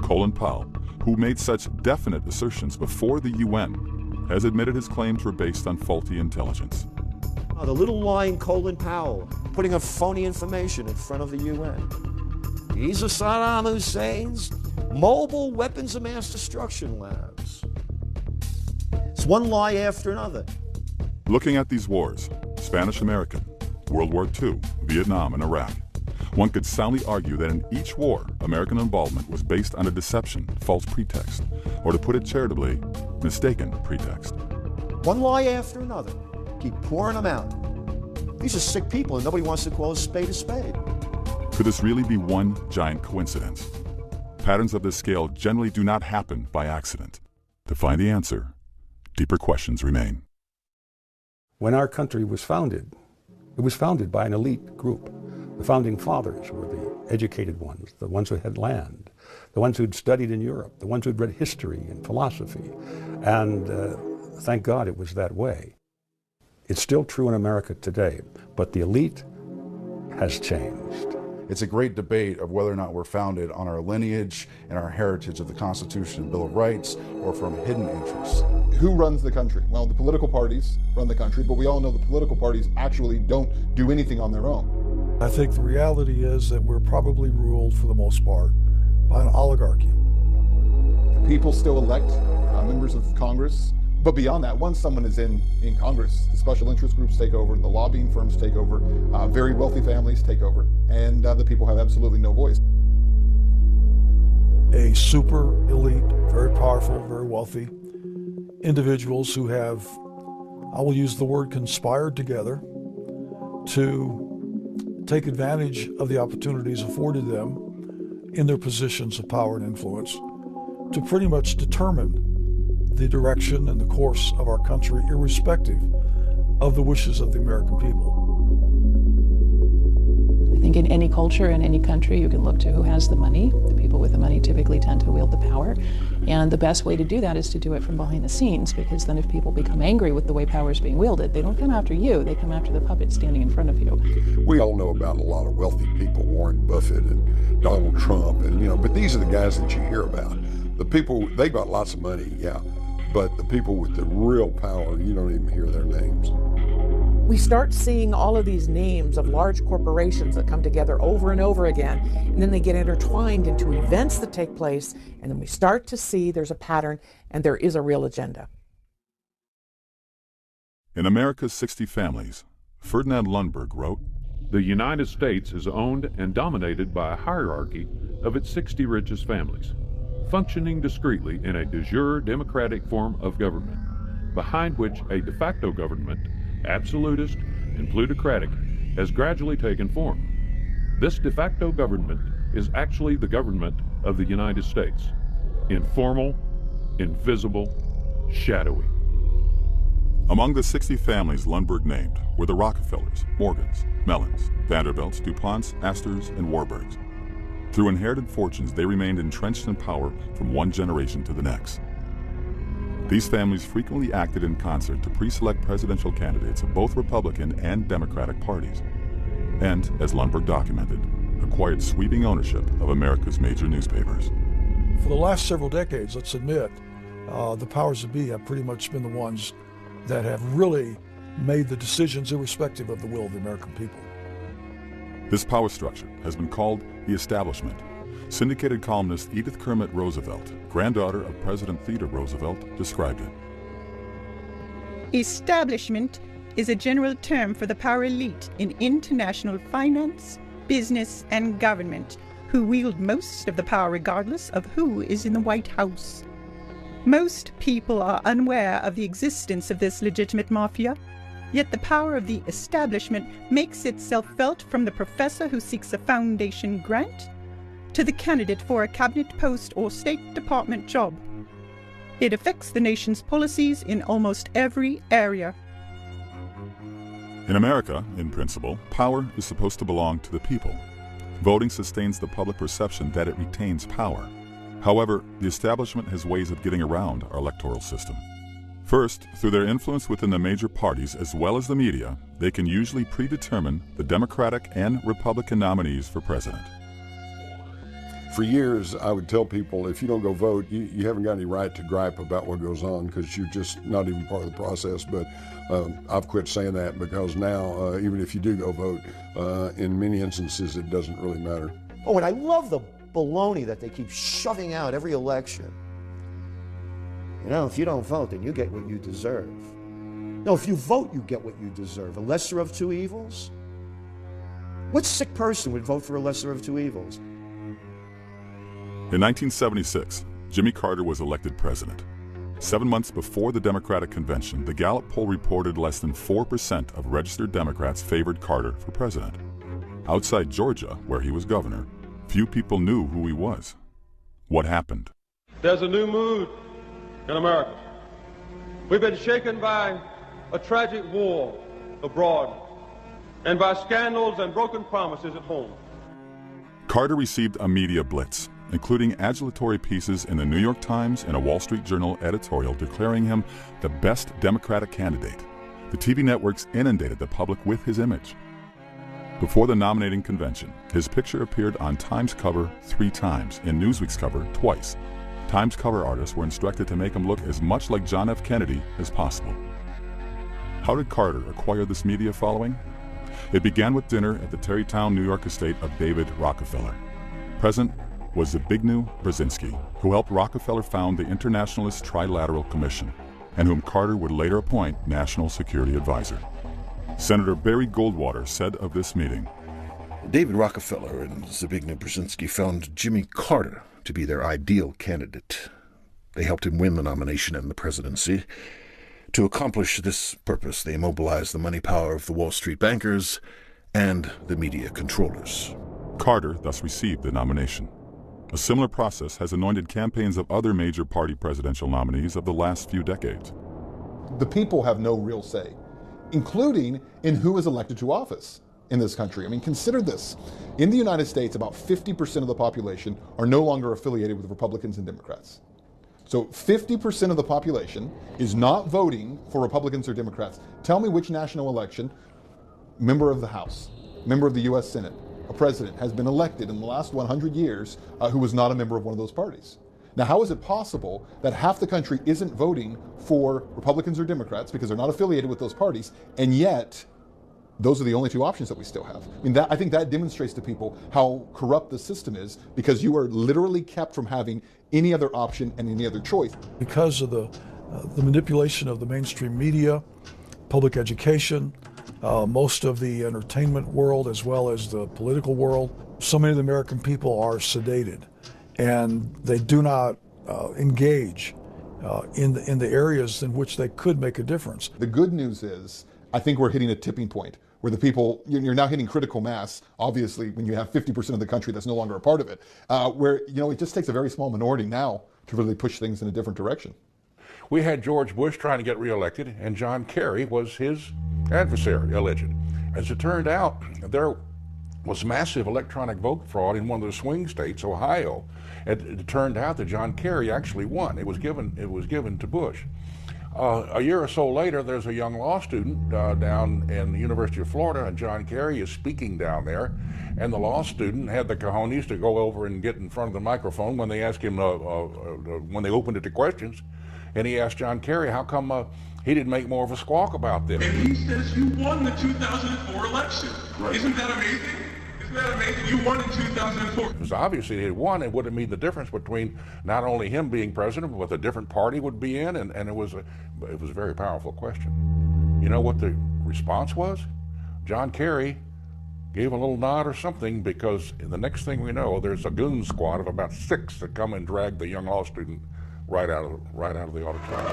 Speaker 12: Colin Powell, who made such definite assertions before the UN, has admitted his claims were based on faulty intelligence.
Speaker 23: The little lying Colin Powell, putting up phony information in front of the UN. These are Saddam Hussein's mobile weapons of mass destruction labs. It's one lie after another.
Speaker 12: Looking at these wars, Spanish-American, World War II, Vietnam, and Iraq, one could soundly argue that in each war, American involvement was based on a deception, false pretext, or to put it charitably, mistaken pretext.
Speaker 23: One lie after another. Keep pouring them out. These are sick people and nobody wants to call a spade a spade.
Speaker 12: Could this really be one giant coincidence? Patterns of this scale generally do not happen by accident. To find the answer, deeper questions remain.
Speaker 2: When our country was founded, it was founded by an elite group. The founding fathers were the educated ones, the ones who had land, the ones who'd studied in Europe, the ones who'd read history and philosophy. And thank God it was that way. It's still true in America today, but the elite has changed.
Speaker 5: It's a great debate of whether or not we're founded on our lineage and our heritage of the Constitution and Bill of Rights or from hidden interests.
Speaker 8: Who runs the country? Well, the political parties run the country, but we all know the political parties actually don't do anything on their own.
Speaker 17: I think the reality is that we're probably ruled, for the most part, by an oligarchy.
Speaker 8: people still elect members of Congress. But beyond that, once someone is in Congress, the special interest groups take over, the lobbying firms take over, very wealthy families take over, and the people have absolutely no voice.
Speaker 11: A super elite, very powerful, very wealthy individuals who have, I will use the word, conspired together to take advantage of the opportunities afforded them in their positions of power and influence to pretty much determine the direction and the course of our country, irrespective of the wishes of the American people.
Speaker 13: I think in any culture, in any country, you can look to who has the money. The people with the money typically tend to wield the power. And the best way to do that is to do it from behind the scenes, because then if people become angry with the way power is being wielded, they don't come after you, they come after the puppet standing in front of you.
Speaker 17: We all know about a lot of wealthy people, Warren Buffett and Donald Trump, and but these are the guys that you hear about. The people, they got lots of money, yeah, but the people with the real power, you don't even hear their names.
Speaker 19: We start seeing all of these names of large corporations that come together over and over again, and then they get intertwined into events that take place, and then we start to see there's a pattern and there is a real agenda.
Speaker 12: In America's 60 Families, Ferdinand Lundberg wrote,
Speaker 20: "The United States is owned and dominated by a hierarchy of its 60 richest families, functioning discreetly in a de jure democratic form of government, behind which a de facto government, absolutist and plutocratic, has gradually taken form. This de facto government is actually the government of the United States, informal, invisible, shadowy."
Speaker 12: Among the 60 families Lundberg named were the Rockefellers, Morgans, Mellons, Vanderbilts, DuPonts, Astors, and Warburgs. Through inherited fortunes, they remained entrenched in power from one generation to the next. These families frequently acted in concert to pre-select presidential candidates of both Republican and Democratic parties, and, as Lundberg documented, acquired sweeping ownership of America's major newspapers.
Speaker 11: For the last several decades, let's admit, the powers that be have pretty much been the ones that have really made the decisions irrespective of the will of the American people.
Speaker 12: This power structure has been called the establishment. Syndicated columnist Edith Kermit Roosevelt, granddaughter of President Theodore Roosevelt, described it.
Speaker 26: Establishment is a general term for the power elite in international finance, business, and government, who wield most of the power regardless of who is in the White House. Most people are unaware of the existence of this legitimate mafia, yet the power of the establishment makes itself felt from the professor who seeks a foundation grant to the candidate for a cabinet post or State Department job. It affects the nation's policies in almost every area.
Speaker 12: In America, in principle, power is supposed to belong to the people. Voting sustains the public perception that it retains power. However, the establishment has ways of getting around our electoral system. First, through their influence within the major parties as well as the media, they can usually predetermine the Democratic and Republican nominees for president.
Speaker 17: For years, I would tell people, if you don't go vote, you haven't got any right to gripe about what goes on because you're just not even part of the process. But I've quit saying that because now, even if you do go vote, in many instances, it doesn't really matter.
Speaker 23: Oh, and I love the baloney that they keep shoving out every election. You know, if you don't vote, then you get what you deserve. No, if you vote, you get what you deserve. A lesser of two evils? What sick person would vote for a lesser of two evils?
Speaker 12: In 1976, Jimmy Carter was elected president. 7 months before the Democratic convention, the Gallup poll reported less than 4% of registered Democrats favored Carter for president. Outside Georgia, where he was governor, few people knew who he was. What happened?
Speaker 27: There's a new mood in America. We've been shaken by a tragic war abroad and by scandals and broken promises at home.
Speaker 12: Carter received a media blitz, including adulatory pieces in the New York Times and a Wall Street Journal editorial declaring him the best Democratic candidate. The TV networks inundated the public with his image. Before the nominating convention, his picture appeared on Time's cover 3 times, and Newsweek's cover twice. Time's cover artists were instructed to make him look as much like John F. Kennedy as possible. How did Carter acquire this media following? It began with dinner at the Tarrytown, New York estate of David Rockefeller. Present was Zbigniew Brzezinski, who helped Rockefeller found the Internationalist Trilateral Commission, and whom Carter would later appoint National Security Advisor. Senator Barry Goldwater said of this meeting,
Speaker 7: David Rockefeller and Zbigniew Brzezinski found Jimmy Carter to be their ideal candidate. They helped him win the nomination and the presidency. To accomplish this purpose, they mobilized the money power of the Wall Street bankers and the media controllers.
Speaker 12: Carter thus received the nomination. A similar process has anointed campaigns of other major party presidential nominees of the last few decades.
Speaker 8: The people have no real say, including in who is elected to office in this country. I mean, consider this. In the United States, about 50% of the population are no longer affiliated with Republicans and Democrats. So 50% of the population is not voting for Republicans or Democrats. Tell me which national election, member of the House, member of the U.S. Senate, a president has been elected in the last 100 years who was not a member of one of those parties. Now, how is it possible that half the country isn't voting for Republicans or Democrats because they're not affiliated with those parties, and yet those are the only two options that we still have? I mean, I think that demonstrates to people how corrupt the system is, because you are literally kept from having any other option and any other choice.
Speaker 11: Because of the manipulation of the mainstream media, public education, most of the entertainment world as well as the political world, so many of the American people are sedated, and they do not engage in the areas in which they could make a difference.
Speaker 8: The good news is, I think we're hitting a tipping point where the people, you're now hitting critical mass, obviously, when you have 50% of the country that's no longer a part of it, where, it just takes a very small minority now to really push things in a different direction.
Speaker 3: We had George Bush trying to get reelected, and John Kerry was his adversary, alleged. As it turned out, there was massive electronic vote fraud in one of the swing states, Ohio. It turned out that John Kerry actually won. It was given to Bush. A year or so later, there's a young law student down in the University of Florida, and John Kerry is speaking down there, and the law student had the cojones to go over and get in front of the microphone when they asked him, when they opened it to questions, and he asked John Kerry how come he didn't make more of a squawk about this.
Speaker 9: And he says you won the 2004 election. Right. Isn't that amazing? Isn't that amazing? You won in 2004.
Speaker 3: Because obviously he had won, it would have made the difference between not only him being president, but what a different party would be in, and it was a very powerful question. You know what the response was? John Kerry gave a little nod or something, because the next thing we know, there's a goon squad of about 6 that come and drag the young law student right out of the auditorium.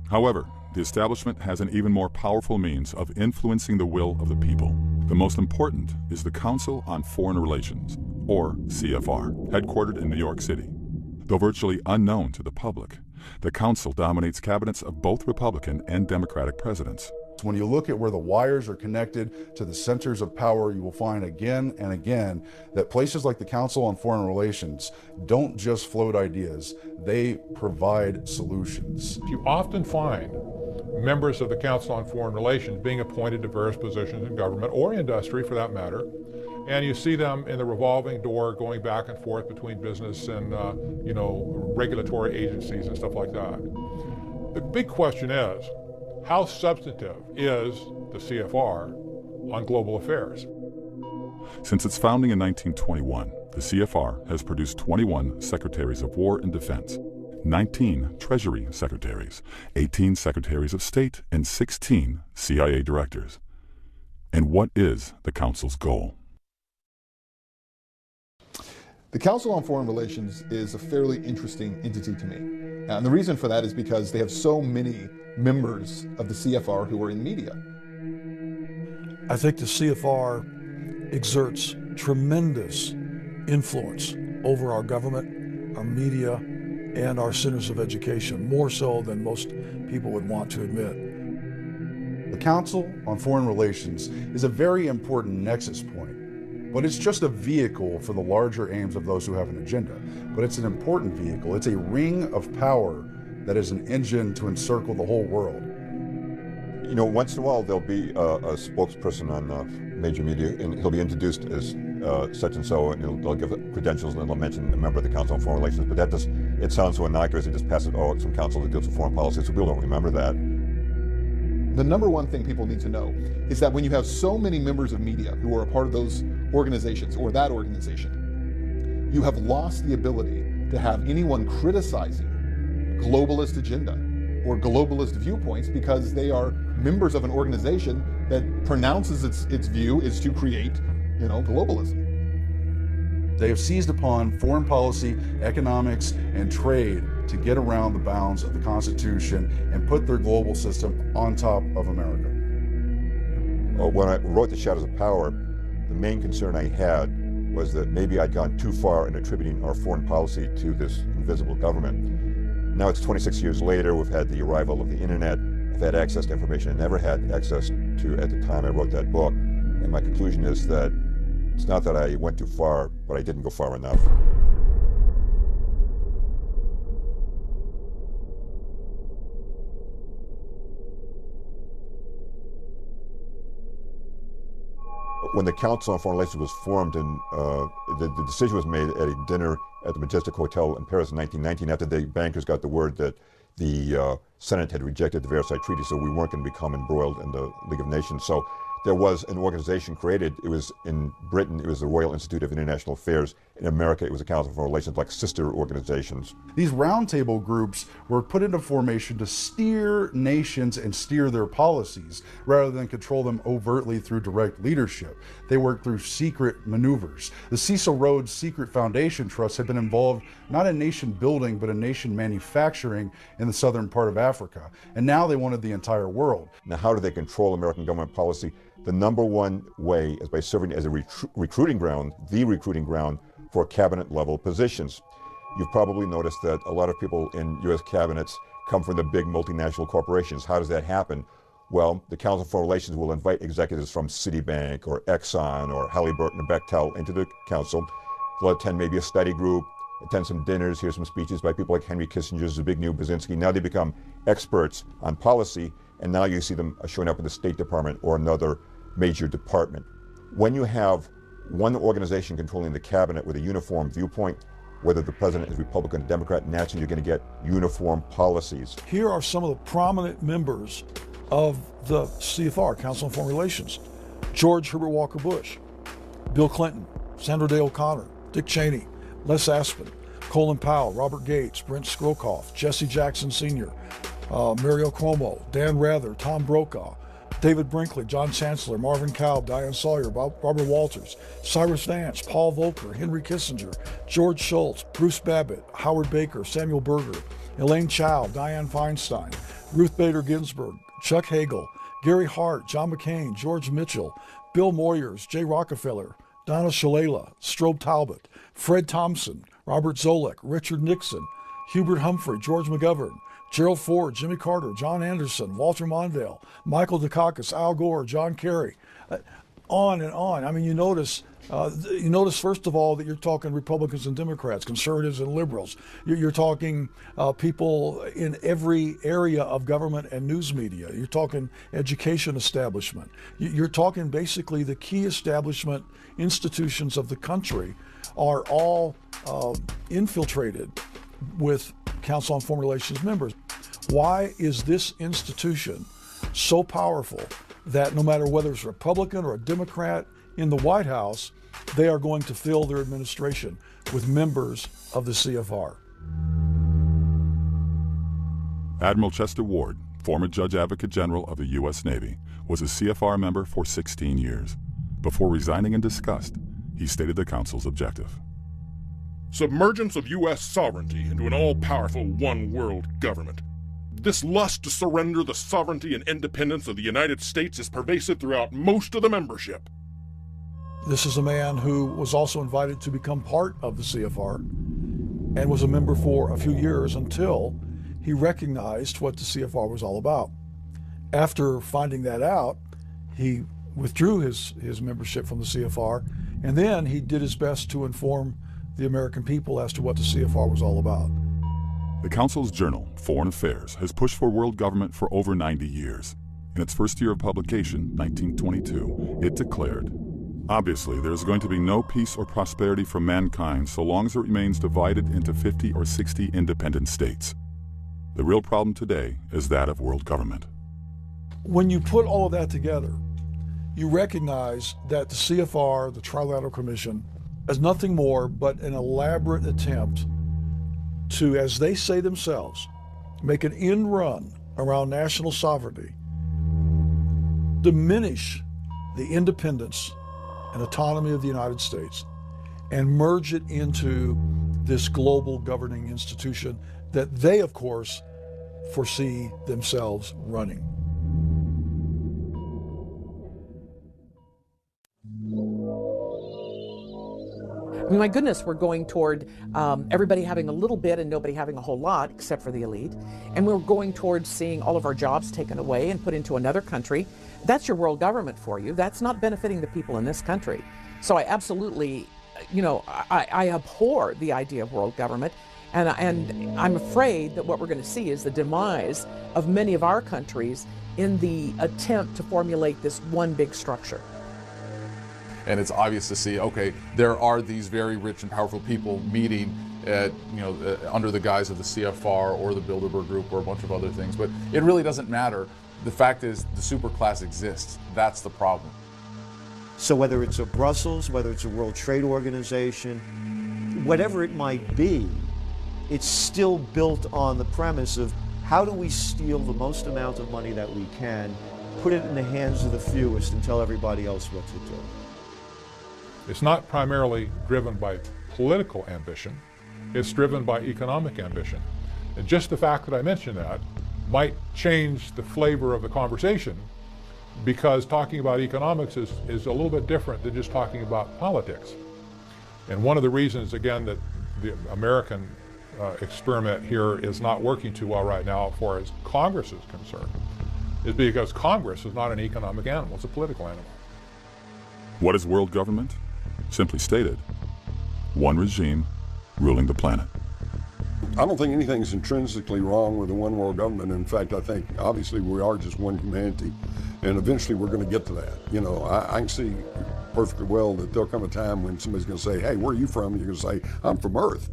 Speaker 12: However, the establishment has an even more powerful means of influencing the will of the people. The most important is the Council on Foreign Relations, or CFR, headquartered in New York City. Though virtually unknown to the public, the council dominates cabinets of both Republican and Democratic presidents.
Speaker 5: When you look at where the wires are connected to the centers of power, you will find again and again that places like the Council on Foreign Relations don't just float ideas, they provide solutions.
Speaker 14: You often find members of the Council on Foreign Relations being appointed to various positions in government or industry for that matter, and you see them in the revolving door going back and forth between business and regulatory agencies and stuff like that. The big question is, how substantive is the CFR on global affairs?
Speaker 12: Since its founding in 1921, the CFR has produced 21 Secretaries of War and Defense, 19 Treasury Secretaries, 18 Secretaries of State, and 16 CIA Directors. And what is the Council's goal?
Speaker 8: The Council on Foreign Relations is a fairly interesting entity to me. And the reason for that is because they have so many members of the CFR who are in media.
Speaker 11: I think the CFR exerts tremendous influence over our government, our media, and our centers of education, more so than most people would want to admit.
Speaker 5: The Council on Foreign Relations is a very important nexus point, but it's just a vehicle for the larger aims of those who have an agenda. But it's an important vehicle. It's a ring of power that is an engine to encircle the whole world.
Speaker 10: Once in a while there'll be a spokesperson on major media, and he'll be introduced as such and so, and they'll give credentials, and they'll mention a member of the Council on Foreign Relations. But it sounds so innocuous, it just passes, some council that deals with foreign policy, so people don't remember that.
Speaker 8: The number one thing people need to know is that when you have so many members of media who are a part of those organizations or that organization, you have lost the ability to have anyone criticizing globalist agenda or globalist viewpoints because they are members of an organization that pronounces its view is to create, globalism.
Speaker 15: They have seized upon foreign policy, economics, and trade to get around the bounds of the Constitution and put their global system on top of America.
Speaker 10: When I wrote The Shadows of Power, the main concern I had was that maybe I'd gone too far in attributing our foreign policy to this invisible government. Now it's 26 years later, we've had the arrival of the internet, I've had access to information I never had access to at the time I wrote that book, and my conclusion is that it's not that I went too far, but I didn't go far enough. When the Council on Foreign Relations was formed, and the decision was made at a dinner at the Majestic Hotel in Paris in 1919 after the bankers got the word that the Senate had rejected the Versailles Treaty, so we weren't going to become embroiled in the League of Nations. So there was an organization created. It was in Britain, it was the Royal Institute of International Affairs. In America, it was the Council on Foreign Relations, like sister organizations.
Speaker 15: These roundtable groups were put into formation to steer nations and steer their policies, rather than control them overtly through direct leadership. They worked through secret maneuvers. The Cecil Rhodes Secret Foundation Trust had been involved not in nation building, but in nation manufacturing in the southern part of Africa. And now they wanted the entire world.
Speaker 10: Now, how do they control American government policy? The number one way is by serving as a recruiting ground, the recruiting ground for cabinet level positions. You've probably noticed that a lot of people in U.S. cabinets come from the big multinational corporations. How does that happen? Well, the Council on Foreign Relations will invite executives from Citibank or Exxon or Halliburton or Bechtel into the council. They'll attend maybe a study group, attend some dinners, hear some speeches by people like Henry Kissinger, Zbigniew Brzezinski. Now they become experts on policy, and now you see them showing up in the State Department or another major department. When you have one organization controlling the cabinet with a uniform viewpoint, whether the president is Republican or Democrat, naturally you're going to get uniform policies.
Speaker 11: Here are some of the prominent members of the CFR, Council on Foreign Relations. George Herbert Walker Bush, Bill Clinton, Sandra Day O'Connor, Dick Cheney, Les Aspin, Colin Powell, Robert Gates, Brent Scowcroft, Jesse Jackson Sr., Mario Cuomo, Dan Rather, Tom Brokaw, David Brinkley, John Chancellor, Marvin Cowell, Diane Sawyer, Barbara Walters, Cyrus Vance, Paul Volcker, Henry Kissinger, George Shultz, Bruce Babbitt, Howard Baker, Samuel Berger, Elaine Chao, Dianne Feinstein, Ruth Bader Ginsburg, Chuck Hagel, Gary Hart, John McCain, George Mitchell, Bill Moyers, Jay Rockefeller, Donna Shalala, Strobe Talbot, Fred Thompson, Robert Zoellick, Richard Nixon, Hubert Humphrey, George McGovern, Gerald Ford, Jimmy Carter, John Anderson, Walter Mondale, Michael Dukakis, Al Gore, John Kerry, on and on. I mean, you notice first of all that you're talking Republicans and Democrats, conservatives and liberals. You're talking people in every area of government and news media. You're talking education establishment. You're talking basically the key establishment institutions of the country are all infiltrated with Council on Foreign Relations members. Why is this institution so powerful that no matter whether it's a Republican or a Democrat in the White House, they are going to fill their administration with members of the CFR?
Speaker 12: Admiral Chester Ward, former Judge Advocate General of the U.S. Navy, was a CFR member for 16 years. Before resigning in disgust, he stated the Council's objective.
Speaker 16: Submergence of U.S. sovereignty into an all-powerful one-world government. This lust to surrender the sovereignty and independence of the United States is pervasive throughout most of the membership.
Speaker 11: This is a man who was also invited to become part of the CFR and was a member for a few years until he recognized what the CFR was all about. After finding that out, he withdrew his membership from the CFR, and then he did his best to inform the American people as to what the CFR was all about.
Speaker 12: The Council's journal, Foreign Affairs, has pushed for world government for over 90 years. In its first year of publication, 1922, it declared, "Obviously, there is going to be no peace or prosperity for mankind so long as it remains divided into 50 or 60 independent states. The real problem today is that of world government."
Speaker 11: When you put all of that together, you recognize that the CFR, the Trilateral Commission, is nothing more but an elaborate attempt to, as they say themselves, make an end run around national sovereignty, diminish the independence and autonomy of the United States, and merge it into this global governing institution that they, of course, foresee themselves running.
Speaker 19: My goodness, we're going toward everybody having a little bit and nobody having a whole lot, except for the elite. And we're going towards seeing all of our jobs taken away and put into another country. That's your world government for you. That's not benefiting the people in this country. So I absolutely, I abhor the idea of world government. And I'm afraid that what we're going to see is the demise of many of our countries in the attempt to formulate this one big structure.
Speaker 4: And it's obvious to see, okay, there are these very rich and powerful people meeting at, under the guise of the CFR or the Bilderberg Group or a bunch of other things. But it really doesn't matter. The fact is the superclass exists. That's the problem.
Speaker 23: So whether it's a Brussels, whether it's a World Trade Organization, whatever it might be, it's still built on the premise of how do we steal the most amount of money that we can, put it in the hands of the fewest, and tell everybody else what to do.
Speaker 14: It's not primarily driven by political ambition, it's driven by economic ambition. And just the fact that I mentioned that might change the flavor of the conversation, because talking about economics is a little bit different than just talking about politics. And one of the reasons, again, that the American experiment here is not working too well right now as far as Congress is concerned, is because Congress is not an economic animal, it's a political animal.
Speaker 12: What is world government? Simply stated, one regime ruling the planet.
Speaker 17: I don't think anything's intrinsically wrong with the one world government. In fact, I think obviously we are just one humanity, and eventually we're going to get to that. I can see perfectly well that there'll come a time when somebody's going to say, hey, where are you from? And you're going to say, I'm from Earth.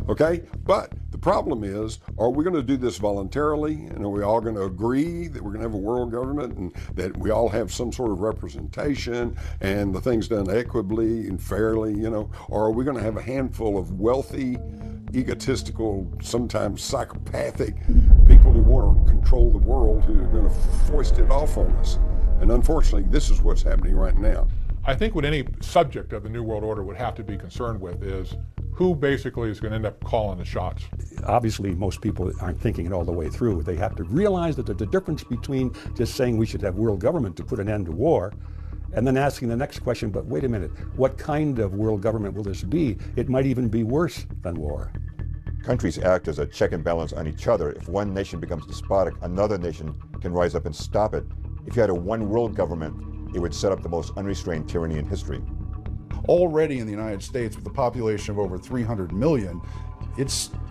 Speaker 17: Okay? But the problem is, are we going to do this voluntarily? And are we all going to agree that we're going to have a world government and that we all have some sort of representation and the thing's done equitably and fairly, Or are we going to have a handful of wealthy, egotistical, sometimes psychopathic people who want to control the world who are going to foist it off on us? And unfortunately, this is what's happening right now.
Speaker 14: I think what any subject of the New World Order would have to be concerned with is who basically is going to end up calling the shots.
Speaker 2: Obviously, most people aren't thinking it all the way through. They have to realize that there's a difference between just saying we should have world government to put an end to war, and then asking the next question, but wait a minute, what kind of world government will this be? It might even be worse than war.
Speaker 10: Countries act as a check and balance on each other. If one nation becomes despotic, another nation can rise up and stop it. If you had a one world government, it would set up the most unrestrained tyranny in history.
Speaker 15: Already in the United States, with a population of over 300 million,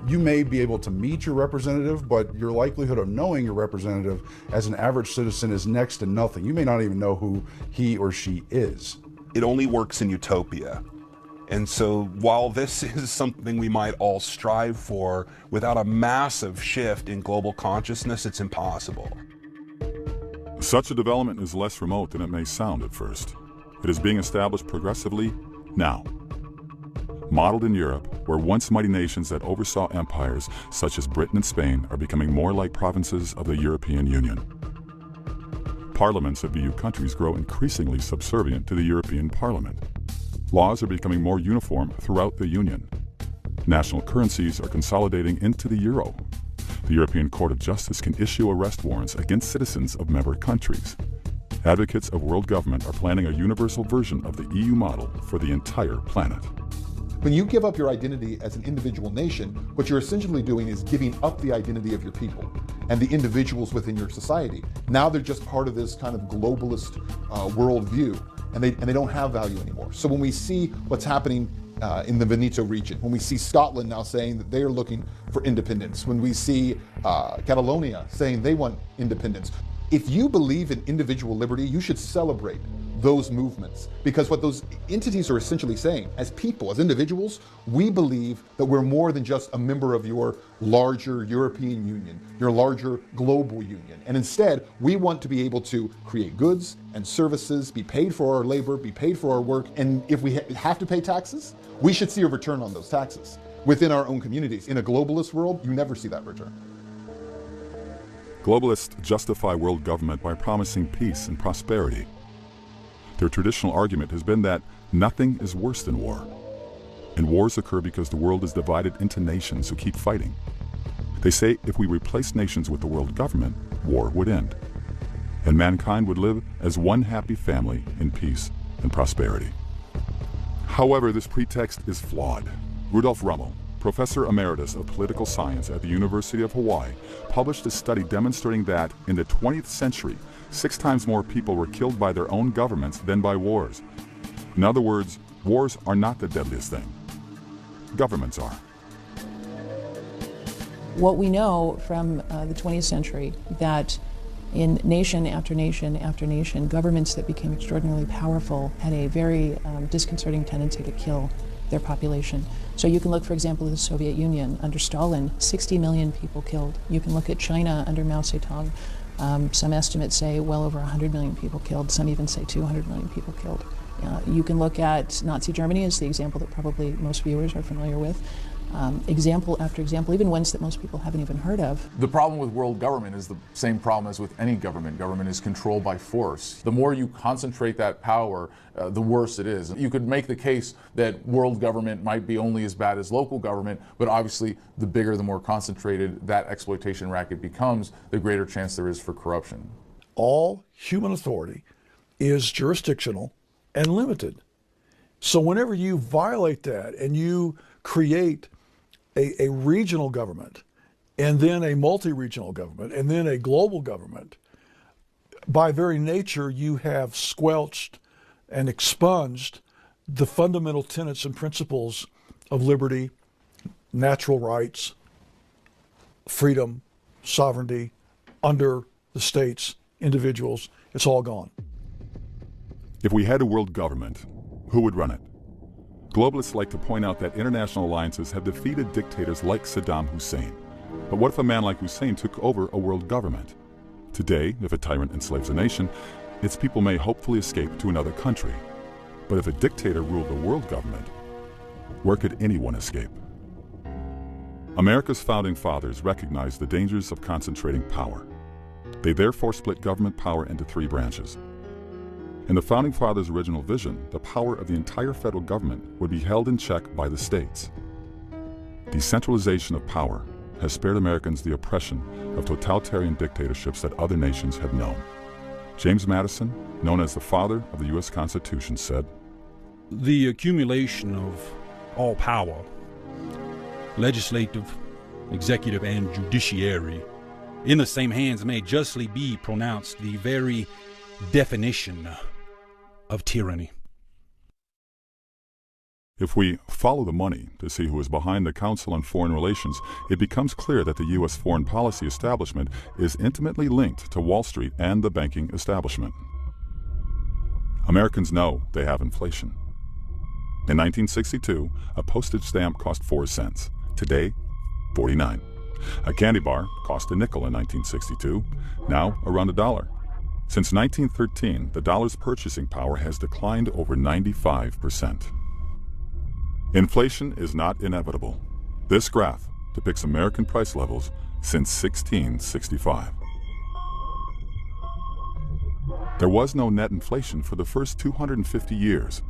Speaker 15: you may be able to meet your representative, but your likelihood of knowing your representative as an average citizen is next to nothing. You may not even know who he or she is.
Speaker 6: It only works in utopia. And so while this is something we might all strive for, without a massive shift in global consciousness, it's impossible.
Speaker 12: Such a development is less remote than it may sound at first. It is being established progressively now. Modeled in Europe, where once mighty nations that oversaw empires such as Britain and Spain are becoming more like provinces of the European Union. Parliaments of EU countries grow increasingly subservient to the European Parliament. Laws are becoming more uniform throughout the Union. National currencies are consolidating into the euro. The European Court of Justice can issue arrest warrants against citizens of member countries. Advocates of world government are planning a universal version of the EU model for the entire planet.
Speaker 8: When you give up your identity as an individual nation, what you're essentially doing is giving up the identity of your people and the individuals within your society. Now they're just part of this kind of globalist worldview, and they don't have value anymore. So when we see what's happening in the Veneto region, when we see Scotland now saying that they are looking for independence, when we see Catalonia saying they want independence, if you believe in individual liberty, you should celebrate those movements. Because what those entities are essentially saying, as people, as individuals, we believe that we're more than just a member of your larger European Union, your larger global union. And instead, we want to be able to create goods and services, be paid for our labor, be paid for our work. And if we have to pay taxes, we should see a return on those taxes within our own communities. In a globalist world, you never see that return.
Speaker 12: Globalists justify world government by promising peace and prosperity. Their traditional argument has been that nothing is worse than war. And wars occur because the world is divided into nations who keep fighting. They say if we replace nations with the world government, war would end. And mankind would live as one happy family in peace and prosperity. However, this pretext is flawed. Rudolf Rummel, Professor Emeritus of Political Science at the University of Hawaii, published a study demonstrating that in the 20th century, 6 times more people were killed by their own governments than by wars. In other words, wars are not the deadliest thing. Governments are.
Speaker 1: What we know from the 20th century, that in nation after nation after nation, governments that became extraordinarily powerful had a very disconcerting tendency to kill their population. So you can look, for example, at the Soviet Union. Under Stalin, 60 million people killed. You can look at China under Mao Zedong. Some estimates say well over 100 million people killed. Some even say 200 million people killed. You can look at Nazi Germany as the example that probably most viewers are familiar with. Example after example, even ones that most people haven't even heard of.
Speaker 4: The problem with world government is the same problem as with any government. Government is controlled by force. The more you concentrate that power, the worse it is. You could make the case that world government might be only as bad as local government, but obviously the bigger, the more concentrated that exploitation racket becomes, the greater chance there is for corruption.
Speaker 11: All human authority is jurisdictional and limited. So whenever you violate that and you create a regional government, and then a multi-regional government, and then a global government, by very nature you have squelched and expunged the fundamental tenets and principles of liberty, natural rights, freedom, sovereignty under the states, individuals. It's all gone.
Speaker 12: If we had a world government, who would run it? Globalists like to point out that international alliances have defeated dictators like Saddam Hussein. But what if a man like Hussein took over a world government? Today, if a tyrant enslaves a nation, its people may hopefully escape to another country. But if a dictator ruled the world government, where could anyone escape? America's founding fathers recognized the dangers of concentrating power. They therefore split government power into 3 branches. In the Founding Fathers' original vision, the power of the entire federal government would be held in check by the states. Decentralization of power has spared Americans the oppression of totalitarian dictatorships that other nations have known. James Madison, known as the father of the U.S. Constitution, said,
Speaker 13: "The accumulation of all power, legislative, executive, and judiciary, in the same hands may justly be pronounced the very definition of tyranny."
Speaker 12: If we follow the money to see who is behind the Council on Foreign Relations, it becomes clear that the U.S. foreign policy establishment is intimately linked to Wall Street and the banking establishment. Americans know they have inflation. In 1962, a postage stamp cost 4 cents. Today, 49. A candy bar cost a nickel in 1962, now around $1. Since 1913, the dollar's purchasing power has declined over 95%. Inflation is not inevitable. This graph depicts American price levels since 1665. There was no net inflation for the first 250 years.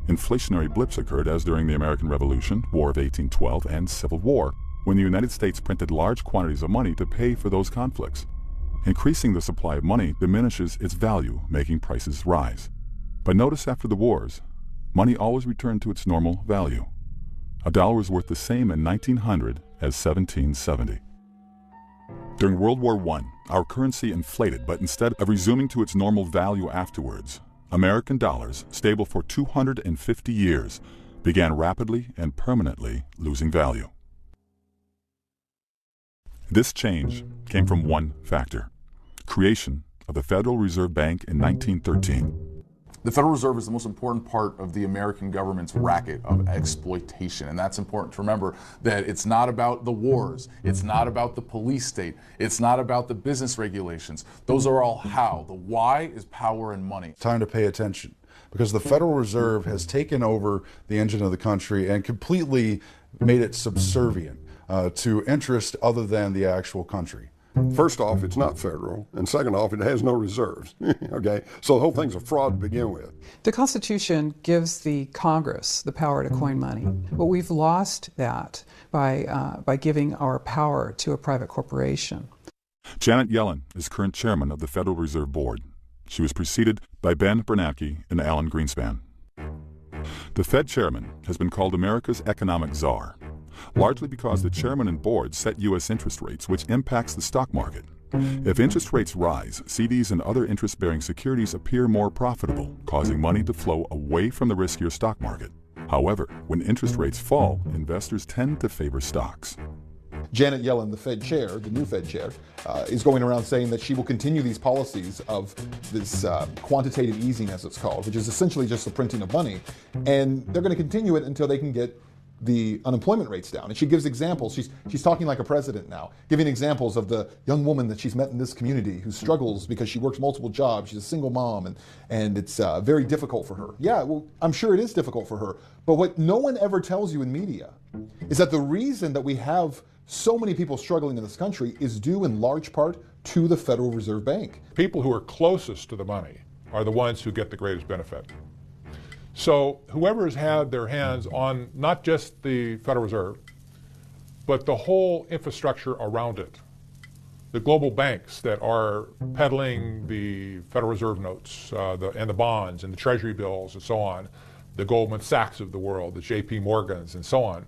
Speaker 12: Inflationary blips occurred as during the American Revolution, War of 1812, and Civil War, when the United States printed large quantities of money to pay for those conflicts. Increasing the supply of money diminishes its value, making prices rise. But notice after the wars, money always returned to its normal value. $1 was worth the same in 1900 as 1770. During World War I, our currency inflated, but instead of resuming to its normal value afterwards, American dollars, stable for 250 years, began rapidly and permanently losing value. This change came from one factor: creation of the Federal Reserve Bank in 1913.
Speaker 4: The Federal Reserve is the most important part of the American government's racket of exploitation. And that's important to remember, that it's not about the wars. It's not about the police state. It's not about the business regulations. Those are all how. The why is power and money.
Speaker 15: Time to pay attention, because the Federal Reserve has taken over the engine of the country and completely made it subservient to interest other than the actual country.
Speaker 17: First off, it's not federal, and second off, it has no reserves. Okay, so the whole thing's a fraud to begin with.
Speaker 18: The Constitution gives the Congress the power to coin money, but we've lost that by giving our power to a private corporation.
Speaker 12: Janet Yellen is current chairman of the Federal Reserve Board. She was preceded by Ben Bernanke and Alan Greenspan. The Fed chairman has been called America's economic czar, largely because the chairman and board set U.S. interest rates, which impacts the stock market. If interest rates rise, CDs and other interest-bearing securities appear more profitable, causing money to flow away from the riskier stock market. However, when interest rates fall, investors tend to favor stocks.
Speaker 8: Janet Yellen, the Fed chair, the new Fed chair, is going around saying that she will continue these policies of this quantitative easing, as it's called, which is essentially just the printing of money. And they're going to continue it until they can get the unemployment rates down. And she gives examples. She's talking like a president now, giving examples of the young woman that she's met in this community who struggles because she works multiple jobs. She's a single mom, and it's very difficult for her. Yeah, well, I'm sure it is difficult for her. But what no one ever tells you in media is that the reason that we have so many people struggling in this country is due in large part to the Federal Reserve Bank.
Speaker 14: People who are closest to the money are the ones who get the greatest benefit. So whoever has had their hands on not just the Federal Reserve, but the whole infrastructure around it, the global banks that are peddling the Federal Reserve notes and the bonds and the Treasury bills and so on, the Goldman Sachs of the world, the JP Morgans and so on,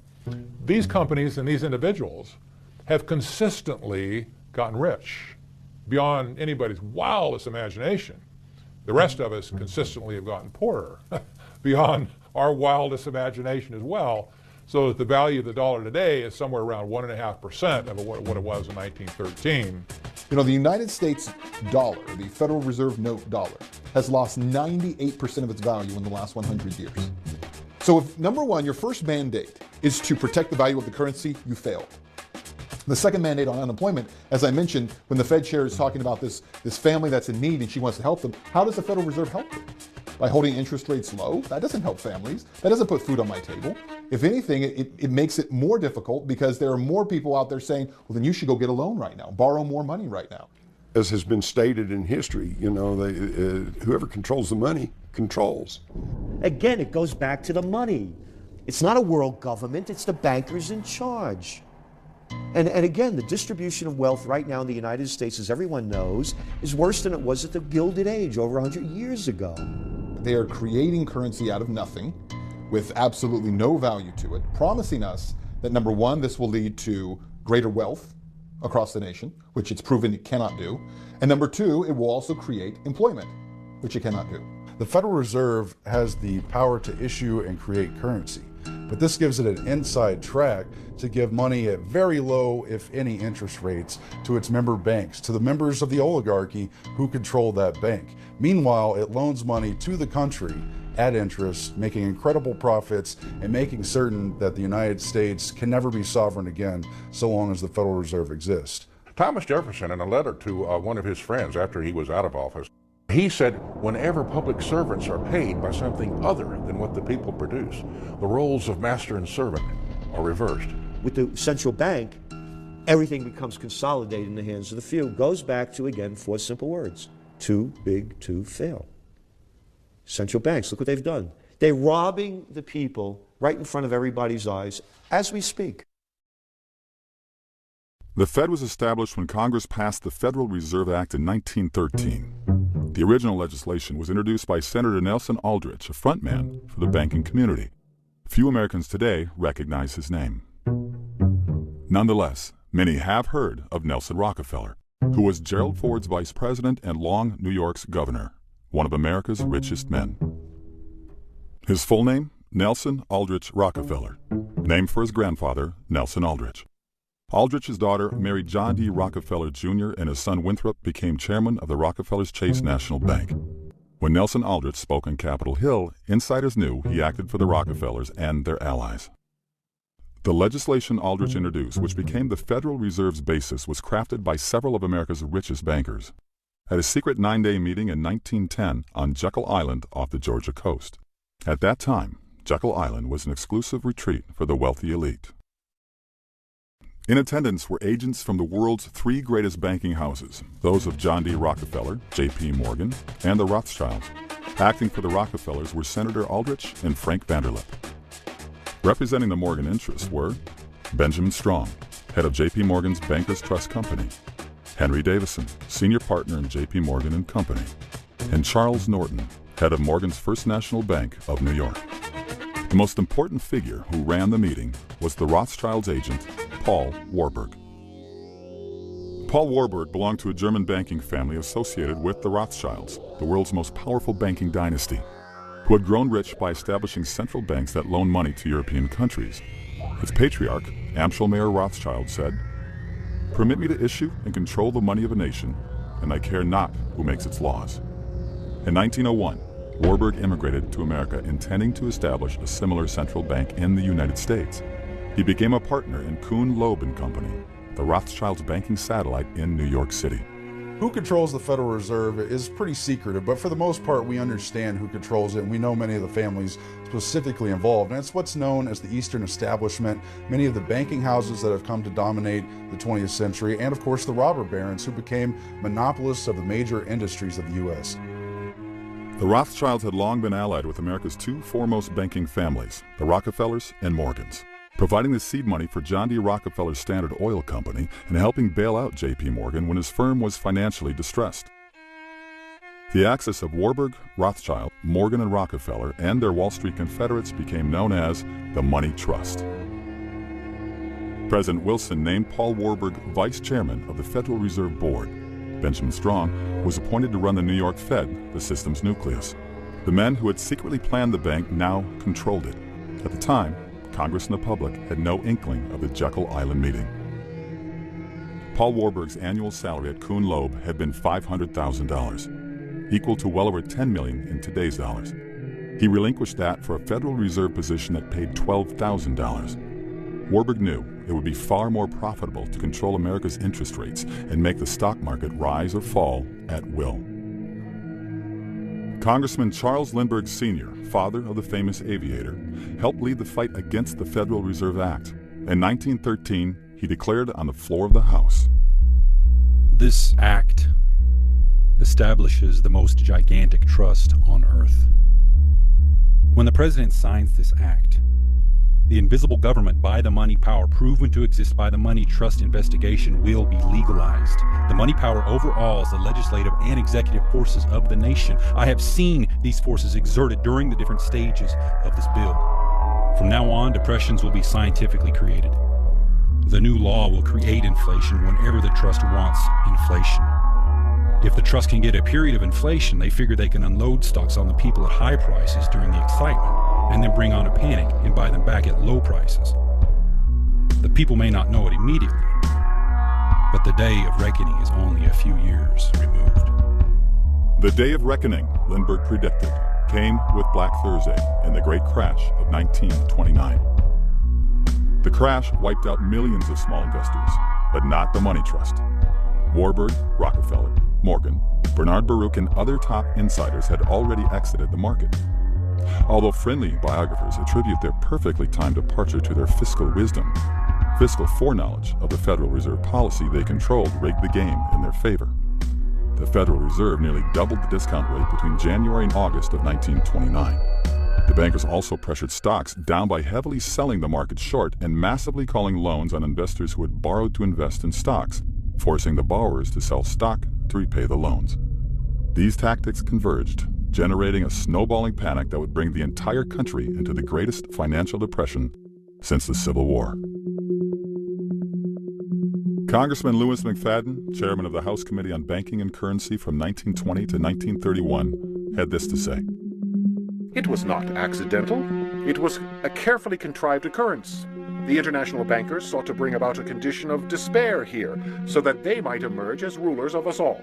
Speaker 14: these companies and these individuals have consistently gotten rich beyond anybody's wildest imagination. The rest of us consistently have gotten poorer beyond our wildest imagination as well, so that the value of the dollar today is somewhere around 1.5% of what it was in 1913.
Speaker 8: You know, the United States dollar, the Federal Reserve note dollar, has lost 98% of its value in the last 100 years. So if, number one, your first mandate is to protect the value of the currency, you failed. The second mandate on unemployment, as I mentioned, when the Fed chair is talking about this family that's in need and she wants to help them, how does the Federal Reserve help them? By holding interest rates low? That doesn't help families. That doesn't put food on my table. If anything, it makes it more difficult because there are more people out there saying, well, then you should go get a loan right now, borrow more money right now.
Speaker 17: As has been stated in history, you know, whoever controls the money controls.
Speaker 23: Again, it goes back to the money. It's not a world government, it's the bankers in charge. And again, the distribution of wealth right now in the United States, as everyone knows, is worse than it was at the Gilded Age over 100 years ago.
Speaker 8: They are creating currency out of nothing with absolutely no value to it, promising us that, number one, this will lead to greater wealth across the nation, which it's proven it cannot do. And number two, it will also create employment, which it cannot do.
Speaker 15: The Federal Reserve has the power to issue and create currency, but this gives it an inside track to give money at very low, if any, interest rates to its member banks, to the members of the oligarchy who control that bank. Meanwhile, it loans money to the country at interest, making incredible profits and making certain that the United States can never be sovereign again so long as the Federal Reserve exists.
Speaker 3: Thomas Jefferson, in a letter to one of his friends after he was out of office, he said, whenever public servants are paid by something other than what the people produce, the roles of master and servant are reversed.
Speaker 23: With the central bank, everything becomes consolidated in the hands of the few. Goes back to, again, 4 simple words: too big to fail. Central banks, look what they've done. They're robbing the people right in front of everybody's eyes as we speak.
Speaker 12: The Fed was established when Congress passed the Federal Reserve Act in 1913. The original legislation was introduced by Senator Nelson Aldrich, a frontman for the banking community. Few Americans today recognize his name. Nonetheless, many have heard of Nelson Rockefeller, who was Gerald Ford's vice president and long New York's governor, one of America's richest men. His full name, Nelson Aldrich Rockefeller, named for his grandfather, Nelson Aldrich. Aldrich's daughter married John D. Rockefeller Jr., and his son Winthrop became chairman of the Rockefeller's Chase National Bank. When Nelson Aldrich spoke on Capitol Hill, insiders knew he acted for the Rockefellers and their allies. The legislation Aldrich introduced, which became the Federal Reserve's basis, was crafted by several of America's richest bankers. At a secret 9-day meeting in 1910 on Jekyll Island off the Georgia coast. At that time, Jekyll Island was an exclusive retreat for the wealthy elite. In attendance were agents from the world's 3 greatest banking houses, those of John D. Rockefeller, J.P. Morgan, and the Rothschilds. Acting for the Rockefellers were Senator Aldrich and Frank Vanderlip. Representing the Morgan interests were Benjamin Strong, head of J.P. Morgan's Bankers Trust Company, Henry Davison, senior partner in J.P. Morgan and Company, and Charles Norton, head of Morgan's First National Bank of New York. The most important figure who ran the meeting was the Rothschilds' agent, Paul Warburg. Paul Warburg belonged to a German banking family associated with the Rothschilds, the world's most powerful banking dynasty, who had grown rich by establishing central banks that loaned money to European countries. Its patriarch, Amschel Mayer Rothschild, said, "Permit me to issue and control the money of a nation, and I care not who makes its laws." In 1901, Warburg immigrated to America intending to establish a similar central bank in the United States. He became a partner in Kuhn, Loeb & Company, the Rothschilds' banking satellite in New York City.
Speaker 15: Who controls the Federal Reserve is pretty secretive, but for the most part we understand who controls it, and we know many of the families specifically involved, and it's what's known as the Eastern Establishment, many of the banking houses that have come to dominate the 20th century, and of course the robber barons who became monopolists of the major industries of the U.S.
Speaker 12: The Rothschilds had long been allied with America's 2 foremost banking families, the Rockefellers and Morgans, providing the seed money for John D. Rockefeller's Standard Oil Company and helping bail out J.P. Morgan when his firm was financially distressed. The axis of Warburg, Rothschild, Morgan, and Rockefeller and their Wall Street confederates became known as the Money Trust. President Wilson named Paul Warburg vice chairman of the Federal Reserve Board. Benjamin Strong was appointed to run the New York Fed, the system's nucleus. The men who had secretly planned the bank now controlled it. At the time, Congress and the public had no inkling of the Jekyll Island meeting. Paul Warburg's annual salary at Kuhn Loeb had been $500,000, equal to well over $10 million in today's dollars. He relinquished that for a Federal Reserve position that paid $12,000. Warburg knew it would be far more profitable to control America's interest rates and make the stock market rise or fall at will. Congressman Charles Lindbergh Sr., father of the famous aviator, helped lead the fight against the Federal Reserve Act. In 1913, he declared on the floor of the House,
Speaker 13: "This act establishes the most gigantic trust on earth. When the president signs this act, the invisible government by the money power proven to exist by the money trust investigation will be legalized. The money power overawes the legislative and executive forces of the nation. I have seen these forces exerted during the different stages of this bill. From now on, depressions will be scientifically created. The new law will create inflation whenever the trust wants inflation. If the trust can get a period of inflation, they figure they can unload stocks on the people at high prices during the excitement, and then bring on a panic and buy them back at low prices. The people may not know it immediately, but the day of reckoning is only a few years removed."
Speaker 12: The day of reckoning, Lindbergh predicted, came with Black Thursday and the great crash of 1929. The crash wiped out millions of small investors, but not the money trust. Warburg, Rockefeller, Morgan, Bernard Baruch, and other top insiders had already exited the market. Although friendly biographers attribute their perfectly timed departure to their fiscal wisdom, fiscal foreknowledge of the Federal Reserve policy they controlled rigged the game in their favor. The Federal Reserve nearly doubled the discount rate between January and August of 1929. The bankers also pressured stocks down by heavily selling the market short and massively calling loans on investors who had borrowed to invest in stocks, forcing the borrowers to sell stock to repay the loans. These tactics converged, generating a snowballing panic that would bring the entire country into the greatest financial depression since the Civil War. Congressman Louis McFadden, chairman of the House Committee on Banking and Currency from 1920 to 1931, had this to say.
Speaker 20: "It was not accidental. It was a carefully contrived occurrence. The international bankers sought to bring about a condition of despair here, so that they might emerge as rulers of us all."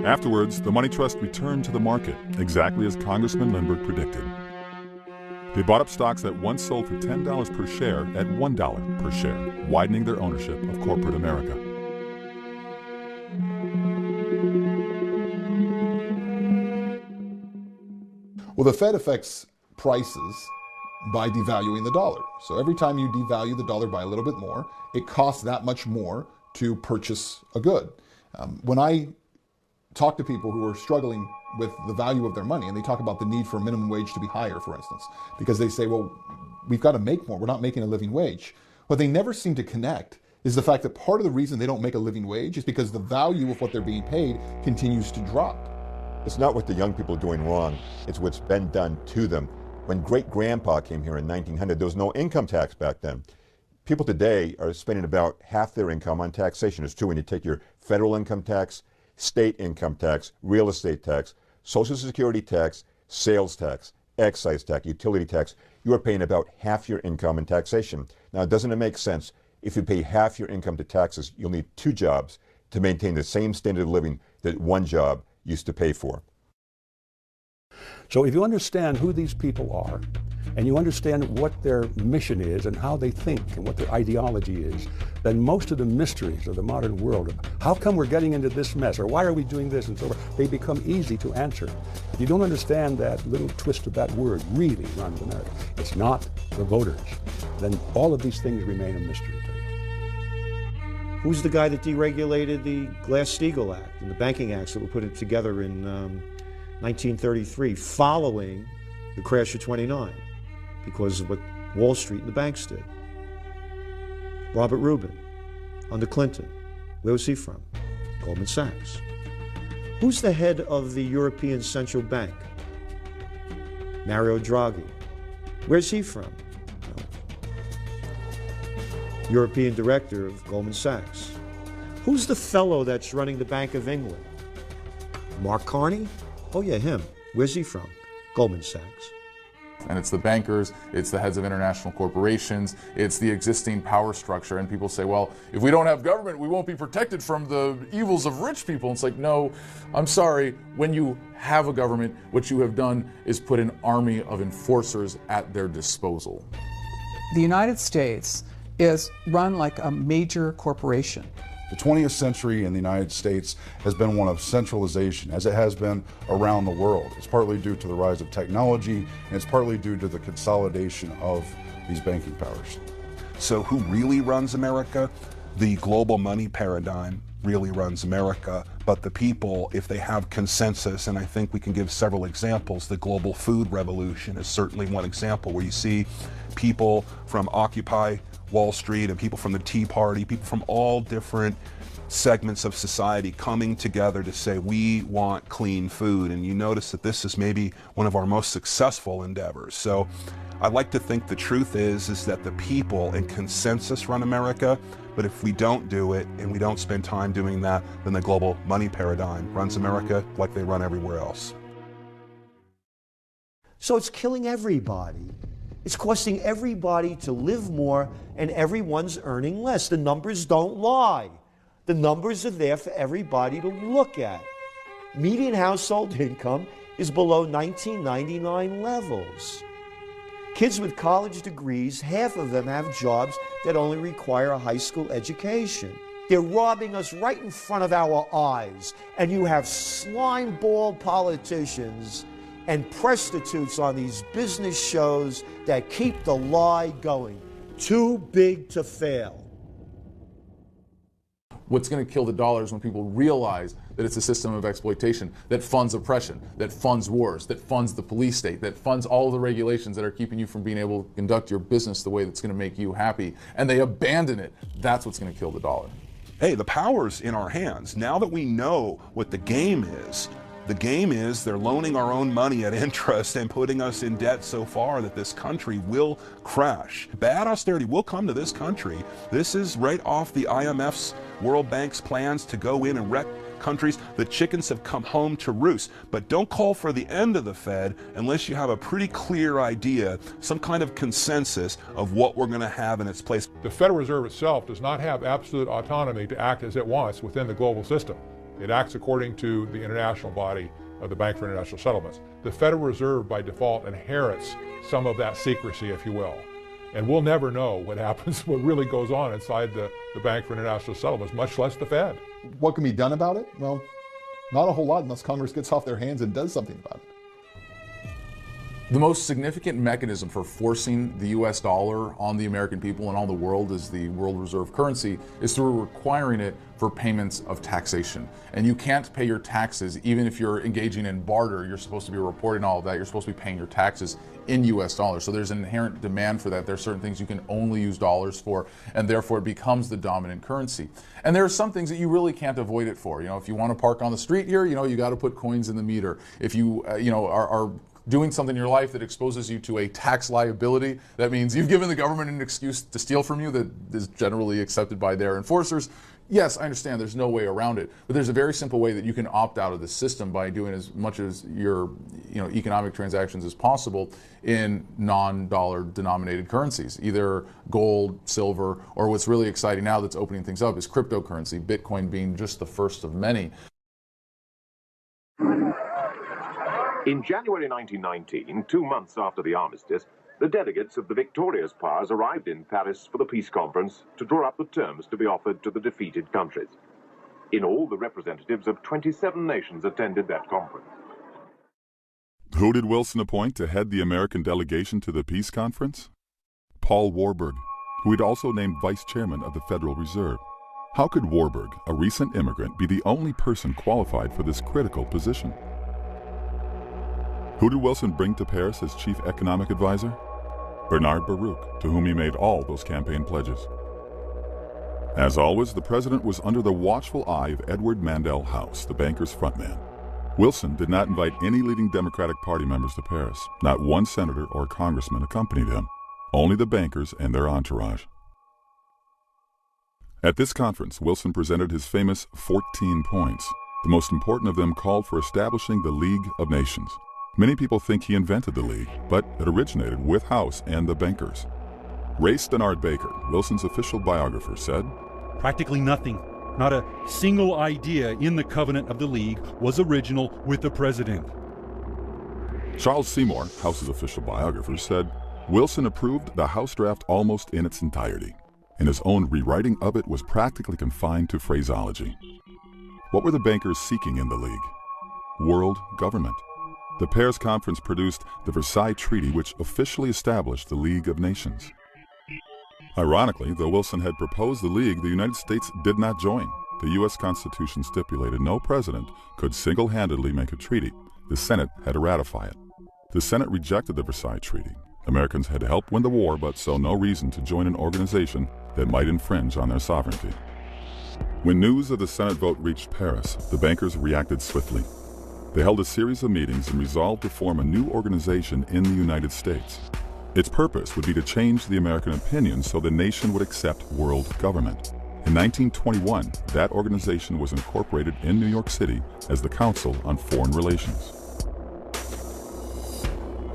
Speaker 12: Afterwards, the money trust returned to the market, exactly as Congressman Lindbergh predicted. They bought up stocks that once sold for $10 per share at $1 per share, widening their ownership of corporate America.
Speaker 8: Well, the Fed affects prices by devaluing the dollar. So every time you devalue the dollar by a little bit more, it costs that much more to purchase a good. When I talk to people who are struggling with the value of their money, and they talk about the need for minimum wage to be higher, for instance, because they say, well, we've got to make more, we're not making a living wage. What they never seem to connect is the fact that part of the reason they don't make a living wage is because the value of what they're being paid continues to drop.
Speaker 10: It's not what the young people are doing wrong, it's what's been done to them. When great-grandpa came here in 1900, there was no income tax back then. People today are spending about half their income on taxation. It's true when you take your federal income tax, state income tax, real estate tax, Social Security tax, sales tax, excise tax, utility tax, you are paying about half your income in taxation. Now, doesn't it make sense? If you pay half your income to taxes, you'll need 2 jobs to maintain the same standard of living that 1 job used to pay for.
Speaker 2: So if you understand who these people are, and you understand what their mission is and how they think and what their ideology is, then most of the mysteries of the modern world, how come we're getting into this mess, or why are we doing this and so forth, they become easy to answer. If you don't understand that little twist of that word, really runs America, it's not the voters, then all of these things remain a mystery to you.
Speaker 23: Who's the guy that deregulated the Glass-Steagall Act and the banking acts that were put together in 1933 following the crash of '29 because of what Wall Street and the banks did? Robert Rubin, under Clinton. Where was he from? Goldman Sachs. Who's the head of the European Central Bank? Mario Draghi. Where's he from? European director of Goldman Sachs. Who's the fellow that's running the Bank of England? Mark Carney? Oh yeah, him. Where's he from? Goldman Sachs.
Speaker 4: And it's the bankers, it's the heads of international corporations, it's the existing power structure. And people say, well, if we don't have government, we won't be protected from the evils of rich people. And it's like, no, I'm sorry. When you have a government, what you have done is put an army of enforcers at their disposal.
Speaker 18: The United States is run like a major corporation.
Speaker 15: The 20th century in the United States has been one of centralization, as it has been around the world. It's partly due to the rise of technology, and it's partly due to the consolidation of these banking powers.
Speaker 6: So who really runs America? The global money paradigm really runs America, but the people, if they have consensus, and I think we can give several examples, the global food revolution is certainly one example where you see people from Occupy Wall Street and people from the Tea Party, people from all different segments of society coming together to say we want clean food. And you notice that this is maybe one of our most successful endeavors. So I like to think the truth is that the people in consensus run America, but if we don't do it and we don't spend time doing that, then the global money paradigm runs America like they run everywhere else.
Speaker 23: So it's killing everybody. It's costing everybody to live more, and everyone's earning less. The numbers don't lie. The numbers are there for everybody to look at. Median household income is below 1999 levels. Kids with college degrees, half of them have jobs that only require a high school education. They're robbing us right in front of our eyes, and you have slime-ball politicians and prostitutes on these business shows that keep the lie going. Too big to fail.
Speaker 4: What's going to kill the dollar is when people realize that it's a system of exploitation that funds oppression, that funds wars, that funds the police state, that funds all the regulations that are keeping you from being able to conduct your business the way that's going to make you happy, and they abandon it. That's what's going to kill the dollar.
Speaker 6: Hey, the power's in our hands. Now that we know what the game is they're loaning our own money at interest and putting us in debt so far that this country will crash. Bad austerity will come to this country. This is right off the IMF's, World Bank's plans to go in and wreck countries. The chickens have come home to roost. But don't call for the end of the Fed unless you have a pretty clear idea, some kind of consensus of what we're going to have in its place.
Speaker 14: The Federal Reserve itself does not have absolute autonomy to act as it wants within the global system. It acts according to the international body of the Bank for International Settlements. The Federal Reserve, by default, inherits some of that secrecy, if you will. And we'll never know what happens, what really goes on inside the Bank for International Settlements, much less the Fed.
Speaker 8: What can be done about it? Well, not a whole lot unless Congress gets off their hands and does something about it.
Speaker 4: The most significant mechanism for forcing the US dollar on the American people and on the world as the world reserve currency is through requiring it for payments of taxation. And you can't pay your taxes even if you're engaging in barter. You're supposed to be reporting all of that. You're supposed to be paying your taxes in US dollars. So there's an inherent demand for that. There are certain things you can only use dollars for, and therefore it becomes the dominant currency. And there are some things that you really can't avoid it for. You know, if you want to park on the street here, you know, you got to put coins in the meter. If you, are doing something in your life that exposes you to a tax liability, that means you've given the government an excuse to steal from you that is generally accepted by their enforcers. Yes, I understand there's no way around it, but there's a very simple way that you can opt out of the system by doing as much as your economic transactions as possible in non-dollar denominated currencies, either gold, silver, or what's really exciting now that's opening things up is cryptocurrency, Bitcoin being just the first of many.
Speaker 7: In January 1919, 2 months after the armistice, the delegates of the victorious powers arrived in Paris for the peace conference to draw up the terms to be offered to the defeated countries. In all, the representatives of 27 nations attended that conference.
Speaker 12: Who did Wilson appoint to head the American delegation to the peace conference? Paul Warburg, who he'd also named vice chairman of the Federal Reserve. How could Warburg, a recent immigrant, be the only person qualified for this critical position? Who did Wilson bring to Paris as chief economic advisor? Bernard Baruch, to whom he made all those campaign pledges. As always, the president was under the watchful eye of Edward Mandell House, the banker's frontman. Wilson did not invite any leading Democratic Party members to Paris. Not one senator or congressman accompanied him, only the bankers and their entourage. At this conference, Wilson presented his famous 14 points. The most important of them called for establishing the League of Nations. Many people think he invented the League, but it originated with House and the bankers. Ray Stannard Baker, Wilson's official biographer, said,
Speaker 13: "Practically nothing, not a single idea in the covenant of the League was original with the president."
Speaker 12: Charles Seymour, House's official biographer, said, Wilson approved the House draft almost in its entirety, and his own rewriting of it was practically confined to phraseology. What were the bankers seeking in the League? World government. The Paris Conference produced the Versailles Treaty, which officially established the League of Nations. Ironically, though Wilson had proposed the League, the United States did not join. The U.S. Constitution stipulated no president could single-handedly make a treaty. The Senate had to ratify it. The Senate rejected the Versailles Treaty. Americans had helped win the war, but saw no reason to join an organization that might infringe on their sovereignty. When news of the Senate vote reached Paris, the bankers reacted swiftly. They held a series of meetings and resolved to form a new organization in the United States. Its purpose would be to change the American opinion so the nation would accept world government. In 1921, that organization was incorporated in New York City as the Council on Foreign Relations.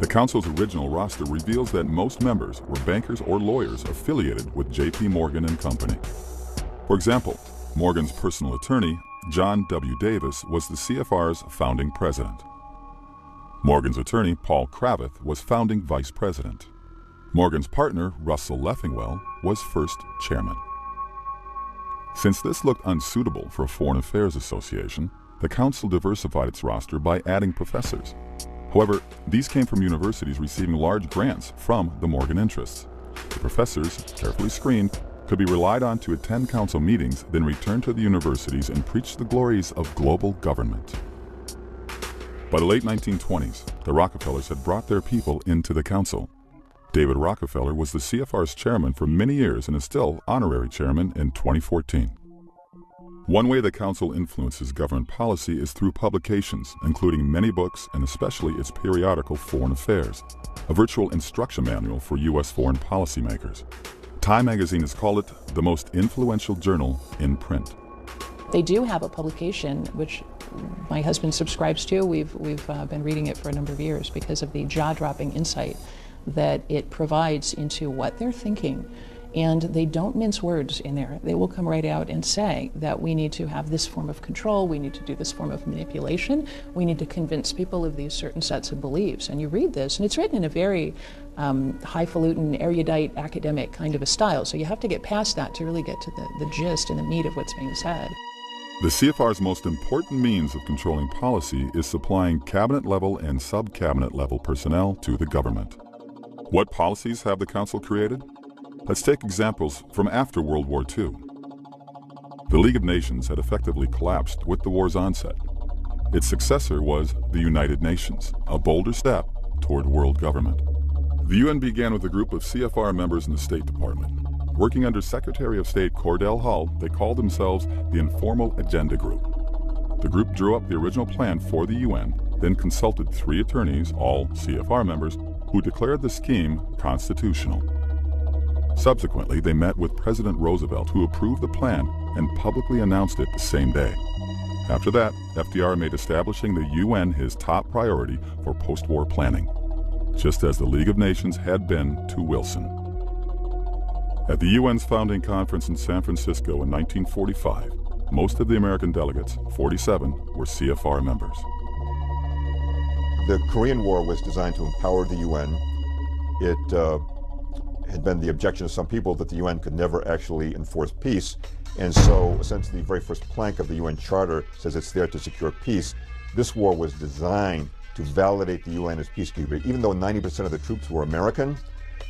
Speaker 12: The Council's original roster reveals that most members were bankers or lawyers affiliated with J.P. Morgan and Company. For example, Morgan's personal attorney, John W. Davis, was the CFR's founding president. Morgan's attorney, Paul Cravath, was founding vice president. Morgan's partner, Russell Leffingwell, was first chairman. Since this looked unsuitable for a foreign affairs association, the council diversified its roster by adding professors. However, these came from universities receiving large grants from the Morgan interests. The professors, carefully screened, could be relied on to attend council meetings, then return to the universities and preach the glories of global government. By the late 1920s, the Rockefellers had brought their people into the council. David Rockefeller was the CFR's chairman for many years and is still honorary chairman in 2014. One way the council influences government policy is through publications, including many books and especially its periodical Foreign Affairs, a virtual instruction manual for U.S. foreign policymakers. Time magazine has called it the most influential journal in print.
Speaker 1: They do have a publication which my husband subscribes to. We've been reading it for a number of years because of the jaw-dropping insight that it provides into what they're thinking And they don't mince words in there. They will come right out and say that we need to have this form of control, we need to do this form of manipulation, we need to convince people of these certain sets of beliefs. And you read this, and it's written in a very highfalutin, erudite, academic kind of a style. So you have to get past that to really get to the gist and the meat of what's being said.
Speaker 12: The CFR's most important means of controlling policy is supplying cabinet-level and sub-cabinet-level personnel to the government. What policies have the Council created? Let's take examples from after World War II. The League of Nations had effectively collapsed with the war's onset. Its successor was the United Nations, a bolder step toward world government. The UN began with a group of CFR members in the State Department. Working under Secretary of State Cordell Hull, they called themselves the Informal Agenda Group. The group drew up the original plan for the UN, then consulted 3 attorneys, all CFR members, who declared the scheme constitutional. Subsequently, they met with President Roosevelt, who approved the plan and publicly announced it the same day. After that, FDR made establishing the UN his top priority for post-war planning, just as the League of Nations had been to Wilson. At the UN's founding conference in San Francisco in 1945, most of the American delegates, 47, were CFR members.
Speaker 10: The Korean War was designed to empower the UN. It had been the objection of some people that the UN could never actually enforce peace. And so essentially the very first plank of the UN Charter says it's there to secure peace. This war was designed to validate the UN as peacekeeper. Even though 90% of the troops were American,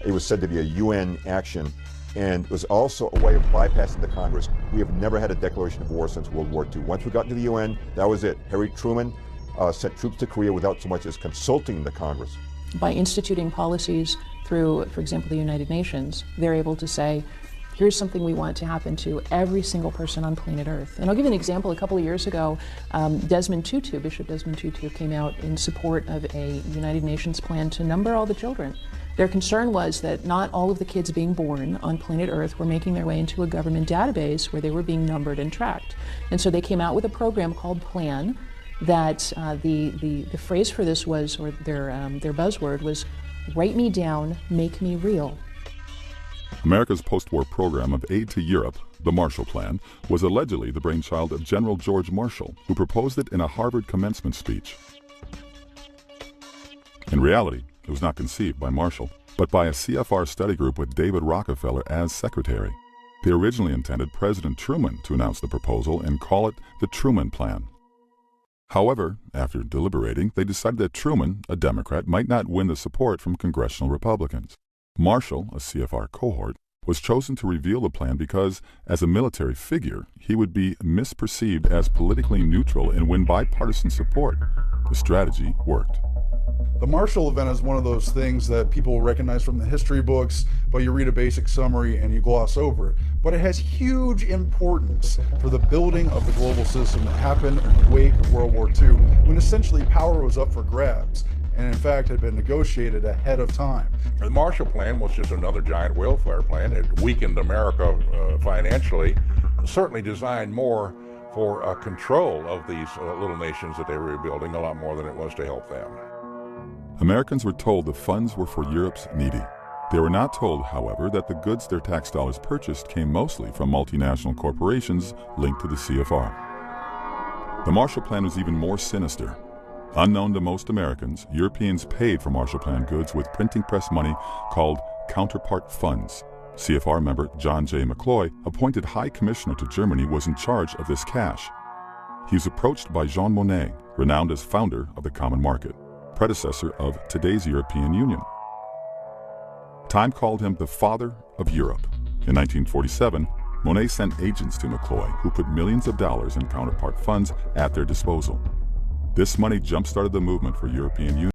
Speaker 10: it was said to be a UN action. And it was also a way of bypassing the Congress. We have never had a declaration of war since World War II. Once we got into the UN, that was it. Harry Truman sent troops to Korea without so much as consulting the Congress.
Speaker 1: By instituting policies through, for example, the United Nations, they're able to say, here's something we want to happen to every single person on planet Earth. And I'll give you an example. A couple of years ago, Desmond Tutu, Bishop Desmond Tutu, came out in support of a United Nations plan to number all the children. Their concern was that not all of the kids being born on planet Earth were making their way into a government database where they were being numbered and tracked. And so they came out with a program called PLAN that the phrase for this was, or their buzzword was, write me down, make me real.
Speaker 12: America's post-war program of aid to Europe, the Marshall Plan, was allegedly the brainchild of General George Marshall, who proposed it in a Harvard commencement speech. In reality, it was not conceived by Marshall, but by a CFR study group with David Rockefeller as secretary. They originally intended President Truman to announce the proposal and call it the Truman Plan. However, after deliberating, they decided that Truman, a Democrat, might not win the support from congressional Republicans. Marshall, a CFR cohort, was chosen to reveal the plan because, as a military figure, he would be misperceived as politically neutral and win bipartisan support. The strategy worked.
Speaker 15: The Marshall Event is one of those things that people recognize from the history books, but you read a basic summary and you gloss over it. But it has huge importance for the building of the global system that happened in the wake of World War II, when essentially power was up for grabs, and in fact had been negotiated ahead of time.
Speaker 3: The Marshall Plan was just another giant welfare plan. It weakened America financially, certainly designed more for control of these little nations that they were rebuilding, a lot more than it was to help them.
Speaker 12: Americans were told the funds were for Europe's needy. They were not told, however, that the goods their tax dollars purchased came mostly from multinational corporations linked to the CFR. The Marshall Plan was even more sinister. Unknown to most Americans, Europeans paid for Marshall Plan goods with printing press money called counterpart funds. CFR member John J. McCloy, appointed High Commissioner to Germany, was in charge of this cash. He was approached by Jean Monnet, renowned as founder of the Common Market, predecessor of today's European Union. Time called him the father of Europe. In 1947, Monnet sent agents to McCloy who put millions of dollars in counterpart funds at their disposal. This money jump-started the movement for European Union.